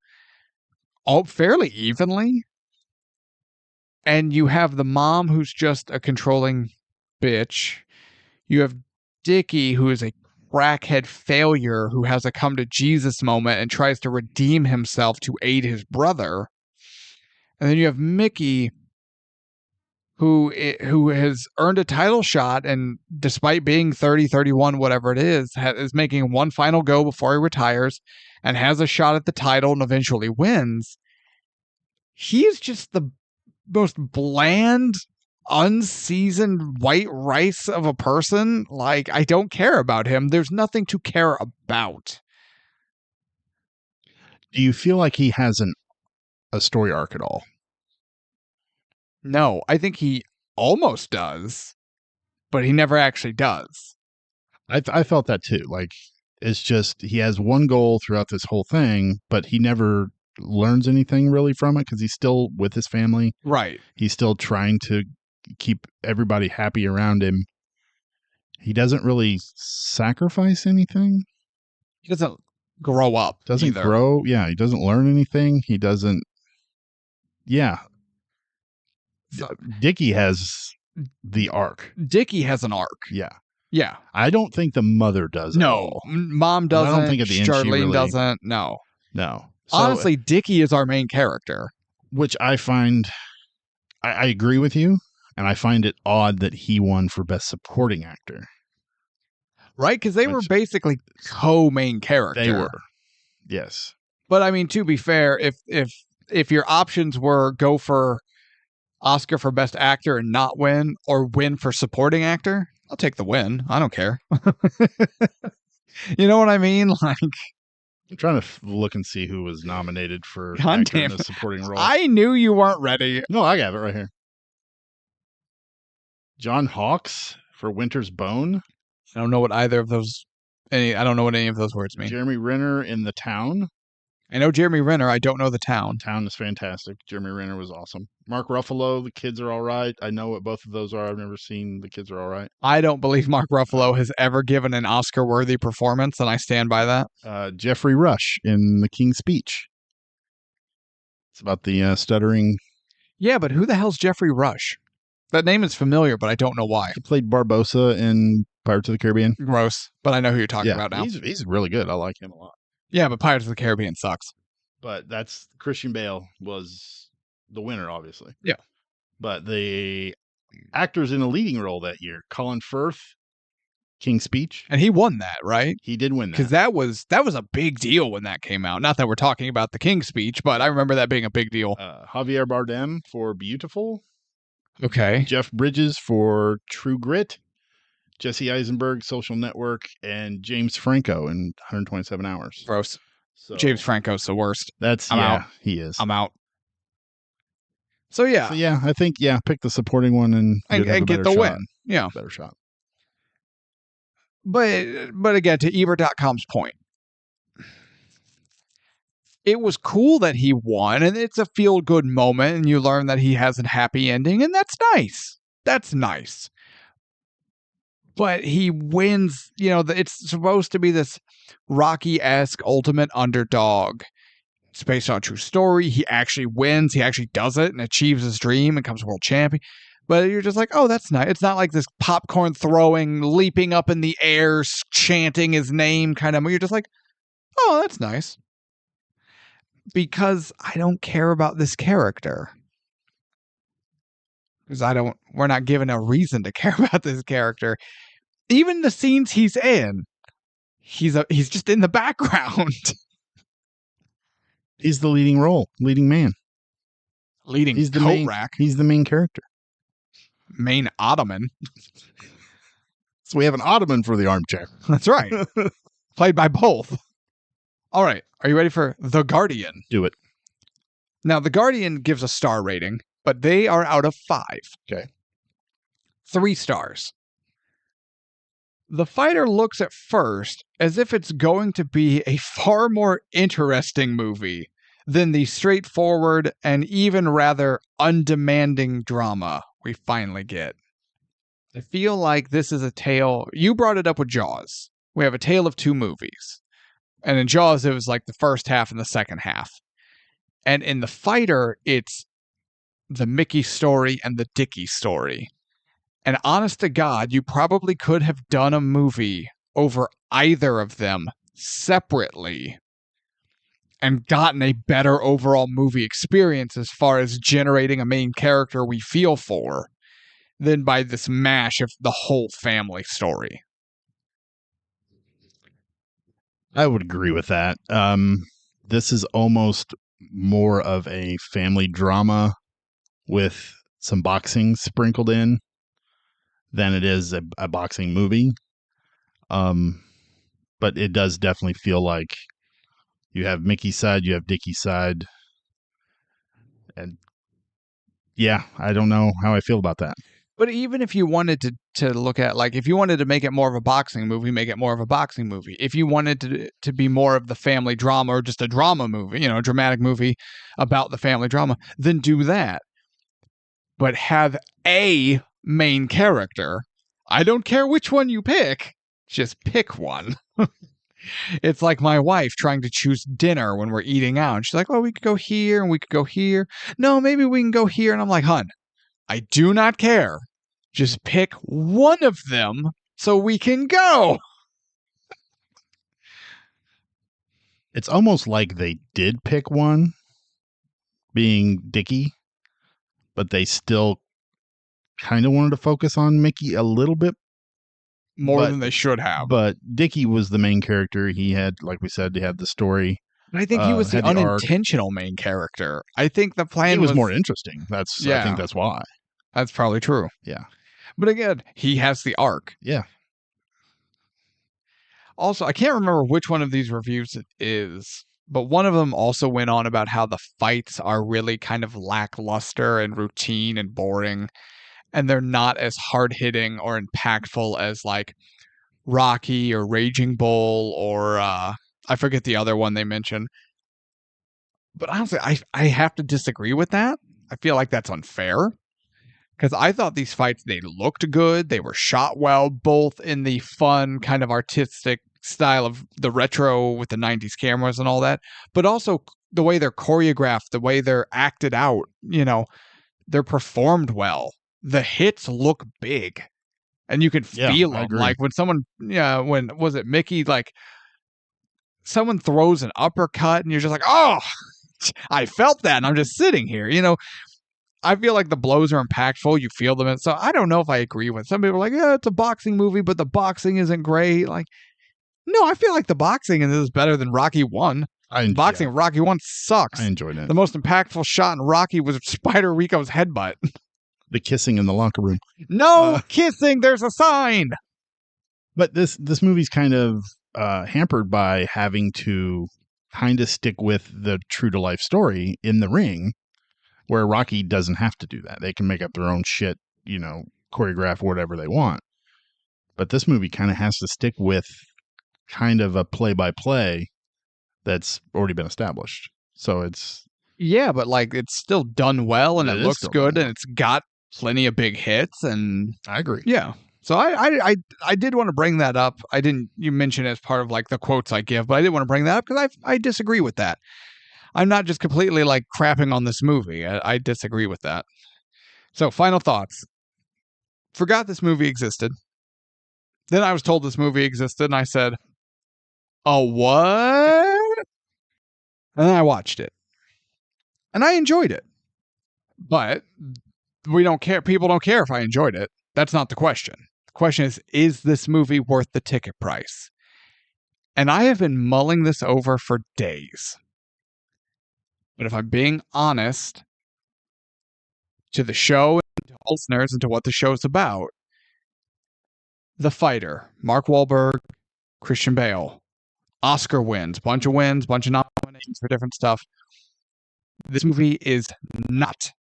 all fairly evenly. And you have the mom who's just a controlling bitch. You have Dickie, who is a crackhead failure who has a come to Jesus moment and tries to redeem himself to aid his brother. And then you have Mickey, who has earned a title shot, and despite being 30, 31, whatever it is making one final go before he retires and has a shot at the title and eventually wins. He's just the most bland, unseasoned white rice of a person. Like, I don't care about him. There's nothing to care about. Do you feel like he has a story arc at all? No, I think he almost does, but he never actually does. I felt that too. Like, it's just he has one goal throughout this whole thing, but he never learns anything really from it because he's still with his family. Right. He's still trying to keep everybody happy around him. He doesn't really sacrifice anything. He doesn't grow up. Doesn't either. grow. Yeah, he doesn't learn anything. He doesn't. Yeah. Dickie has the arc. Dickie has an arc. Yeah. Yeah. I don't think the mother does. No. Mom doesn't. I don't think at the end Charlene she really, doesn't. No. No. So, honestly, Dickie is our main character. Which I find, I agree with you, and I find it odd that he won for Best Supporting Actor. Right? Because they were basically co-main character. They were. Yes. But I mean, to be fair, if your options were go for Oscar for Best Actor and not win, or win for Supporting Actor, I'll take the win. I don't care. You know what I mean? Like, I'm trying to look and see who was nominated for God actor damn in the supporting role. I knew you weren't ready. No, I have it right here. John Hawkes for Winter's Bone. I don't know what either of those. I don't know what any of those words mean. Jeremy Renner in The Town. I know Jeremy Renner. I don't know The Town. Town is fantastic. Jeremy Renner was awesome. Mark Ruffalo, The Kids Are All Right. I know what both of those are. I've never seen The Kids Are All Right. I don't believe Mark Ruffalo has ever given an Oscar-worthy performance, and I stand by that. Jeffrey Rush in The King's Speech. It's about the stuttering. Yeah, but who the hell's Jeffrey Rush? That name is familiar, but I don't know why. He played Barbossa in Pirates of the Caribbean. Gross, but I know who you're talking about now. He's really good. I like him a lot. Yeah, but Pirates of the Caribbean sucks. But that's Christian Bale was the winner, obviously. Yeah. But the actors in a leading role that year, Colin Firth, King's Speech. And he won that, right? He did win that. Because that was a big deal when that came out. Not that we're talking about the King's Speech, but I remember that being a big deal. Javier Bardem for Beautiful. Okay. Jeff Bridges for True Grit. Jesse Eisenberg, Social Network, and James Franco in 127 Hours. Gross. So James Franco's the worst. I'm out. He is. I'm out. So yeah. I think pick the supporting one and get the win. Yeah. Better shot. But again, to Ebert.com's point, it was cool that he won, and it's a feel-good moment, and you learn that he has a happy ending, and that's nice. That's nice. But he wins, it's supposed to be this Rocky-esque ultimate underdog. It's based on a true story. He actually wins. He actually does it and achieves his dream and becomes world champion. But you're just like, oh, that's nice. It's not like this popcorn throwing, leaping up in the air, chanting his name kind of. You're just like, oh, that's nice. Because I don't care about this character. Because we're not given a reason to care about this character. Even the scenes he's in, he's just in the background. He's the leading man. He's the coat rack. He's the main character. Main ottoman. So we have an ottoman for the armchair. That's right. Played by both. All right. Are you ready for The Guardian? Do it. Now, The Guardian gives a star rating, but they are out of 5. Okay. 3 stars. The Fighter looks at first as if it's going to be a far more interesting movie than the straightforward and even rather undemanding drama we finally get. I feel like this is a tale. You brought it up with Jaws. We have a tale of 2 movies. And in Jaws, it was like the first half and the second half. And in The Fighter, it's the Mickey story and the Dickie story. And honest to God, you probably could have done a movie over either of them separately and gotten a better overall movie experience as far as generating a main character we feel for than by this mash of the whole family story. I would agree with that. This is almost more of a family drama with some boxing sprinkled in than it is a boxing movie. But it does definitely feel like you have Mickey's side, you have Dickie's side. And yeah, I don't know how I feel about that. But even if you wanted to look at, like, if you wanted to make it more of a boxing movie, make it more of a boxing movie. If you wanted to be more of the family drama or just a drama movie, a dramatic movie about the family drama, then do that. But have a main character. I don't care which one you pick, just pick one. It's like my wife trying to choose dinner when we're eating out. And she's like, oh, we could go here and we could go here. No, maybe we can go here. And I'm like, hun, I do not care. Just pick one of them so we can go. It's almost like they did pick one, being Dickie, but they still kind of wanted to focus on Mickey a little bit more than they should have. But Dickie was the main character. He had, like we said, he had the story. I think he was the unintentional main character. I think the plan was more interesting. I think that's why. That's probably true. Yeah. But again, he has the arc. Yeah. Also, I can't remember which one of these reviews it is, but one of them also went on about how the fights are really kind of lackluster and routine and boring, and they're not as hard-hitting or impactful as, like, Rocky or Raging Bull or, I forget the other one they mentioned. But honestly, I have to disagree with that. I feel like that's unfair. Because I thought these fights, they looked good, they were shot well, both in the fun, kind of artistic style of the retro with the 90s cameras and all that, but also the way they're choreographed, the way they're acted out, they're performed well. The hits look big, and you can feel them. Like when someone, when was it Mickey, like someone throws an uppercut and you're just like, oh, I felt that, and I'm just sitting here, I feel like the blows are impactful. You feel them. And so I don't know if I agree with some people are like, yeah, it's a boxing movie, but the boxing isn't great. Like, no, I feel like the boxing in this is better than Rocky 1. Boxing in Rocky 1 sucks. I enjoyed it. The most impactful shot in Rocky was Spider Rico's headbutt. The kissing in the locker room. No kissing. There's a sign. But this movie's kind of hampered by having to kind of stick with the true to life story in the ring. Where Rocky doesn't have to do that. They can make up their own shit, choreograph whatever they want. But this movie kind of has to stick with kind of a play-by-play that's already been established. So it's... Yeah, but like it's still done well and it looks good and it's got plenty of big hits and... I agree. Yeah. So I did want to bring that up. You mentioned it as part of like the quotes I give, but I did want to bring that up because I disagree with that. I'm not just completely like crapping on this movie. I disagree with that. So, final thoughts. Forgot this movie existed. Then I was told this movie existed, and I said, oh, what? And then I watched it. And I enjoyed it. But we don't care. People don't care if I enjoyed it. That's not the question. The question is this movie worth the ticket price? And I have been mulling this over for days. But if I'm being honest to the show and to listeners and to what the show's about, The Fighter, Mark Wahlberg, Christian Bale, Oscar wins, bunch of nominations for different stuff. This movie is not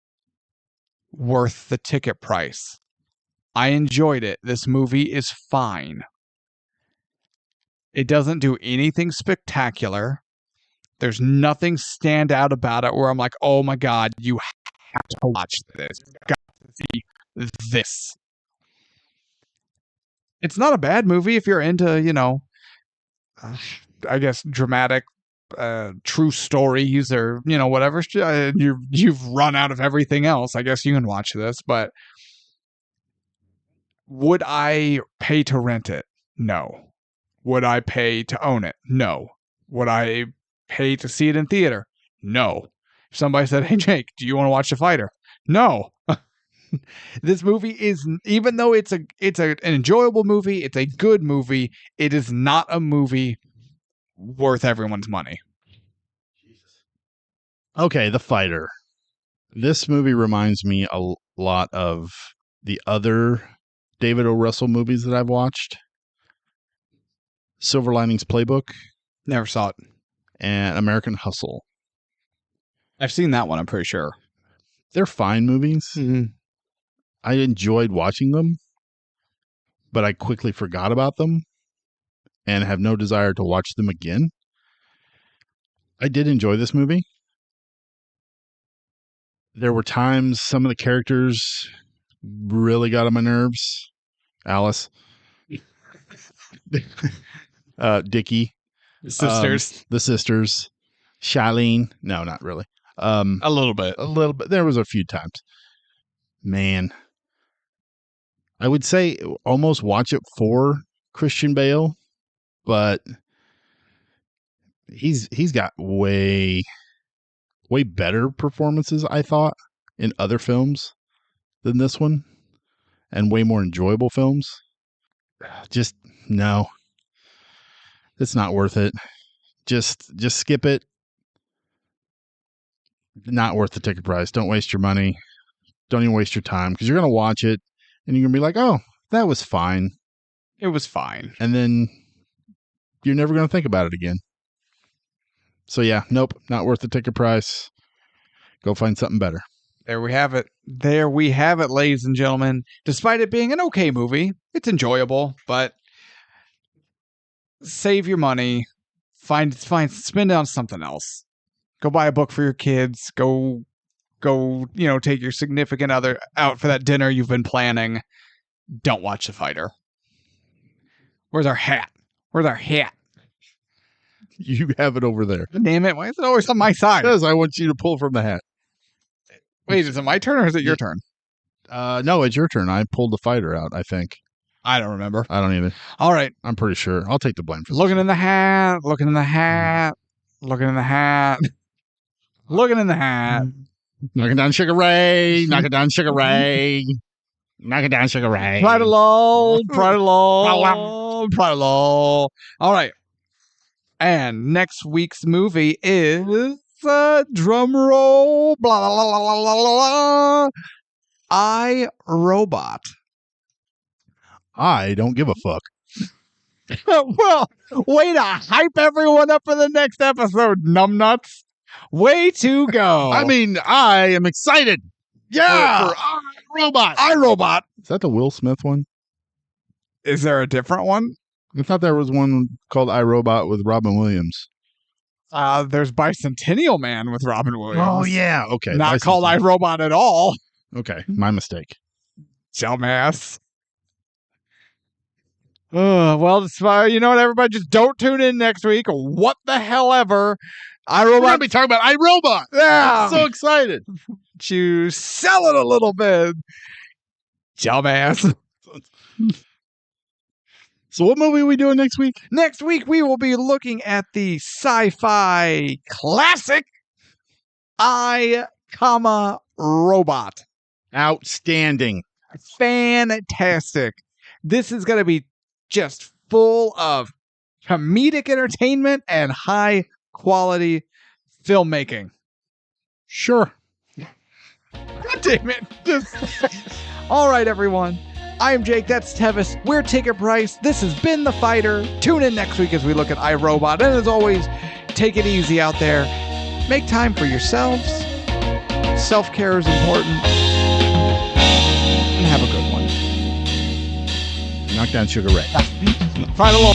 worth the ticket price. I enjoyed it. This movie is fine. It doesn't do anything spectacular. There's nothing stand out about it where I'm like, oh my God, you have to watch this. You've got to see this. It's not a bad movie if you're into, I guess, dramatic, true stories or, whatever. You've run out of everything else. I guess you can watch this, but would I pay to rent it? No. Would I pay to own it? No. Would I pay to see it in theater? No. If somebody said, hey, Jake, do you want to watch The Fighter? No. This movie is, even though it's an enjoyable movie, it's a good movie, it is not a movie worth everyone's money. Okay, The Fighter. This movie reminds me a lot of the other David O. Russell movies that I've watched. Silver Linings Playbook Never saw it. and American Hustle. I've seen that one, I'm pretty sure. They're fine movies. Mm-hmm. I enjoyed watching them, but I quickly forgot about them and have no desire to watch them again. I did enjoy this movie. There were times some of the characters really got on my nerves. Alice. Dickie. Sisters. The sisters. Shailene. No, not really. A little bit. A little bit. There was a few times. Man. I would say almost watch it for Christian Bale, but he's got way better performances, I thought, in other films than this one, and way more enjoyable films. Just no. It's not worth it. Just skip it. Not worth the ticket price. Don't waste your money. Don't even waste your time, because you're going to watch it and you're going to be like, oh, that was fine. It was fine. And then you're never going to think about it again. So yeah, nope, not worth the ticket price. Go find something better. There we have it. There we have it, ladies and gentlemen. Despite it being an okay movie, it's enjoyable, but save your money. Spend it on something else. Go buy a book for your kids. Go, take your significant other out for that dinner you've been planning. Don't watch The Fighter. Where's our hat? You have it over there. Damn it. Why is it always on my side? Because I want you to pull from the hat. Wait, is it my turn or is it your turn? No, it's your turn. I pulled The Fighter out, I think. I don't remember. I don't either. All right. I'm pretty sure. I'll take the blame for this. Looking in the hat. Knock it down, Sugar Ray. Knock it down, Sugar Ray. Knock it down, Sugar Ray. Pride along. All right. And next week's movie is drum roll. Blah, blah, blah, blah, blah, blah. I, Robot. I don't give a fuck. Well, way to hype everyone up for the next episode, numbnuts. Way to go. I mean, I am excited. Yeah. For iRobot. iRobot. Is that the Will Smith one? Is there a different one? I thought there was one called iRobot with Robin Williams. There's Bicentennial Man with Robin Williams. Oh, yeah. Okay. Not called iRobot at all. Okay. My mistake. Dumbass. Well, you know what, everybody? Just don't tune in next week. What the hell ever. We're going to be talking about iRobot. Yeah. I'm so excited. To sell it a little bit. Dumbass. So what movie are we doing next week? Next week, we will be looking at the sci-fi classic I, Robot. Outstanding. Fantastic. This is going to be just full of comedic entertainment and high quality filmmaking. Sure. God damn it. All right, everyone. I am Jake. That's Tevis. We're Ticket Price. This has been The Fighter. Tune in next week as we look at iRobot. And as always, take it easy out there. Make time for yourselves. Self-care is important. And have a good one. Knock down Sugar Ray. Final.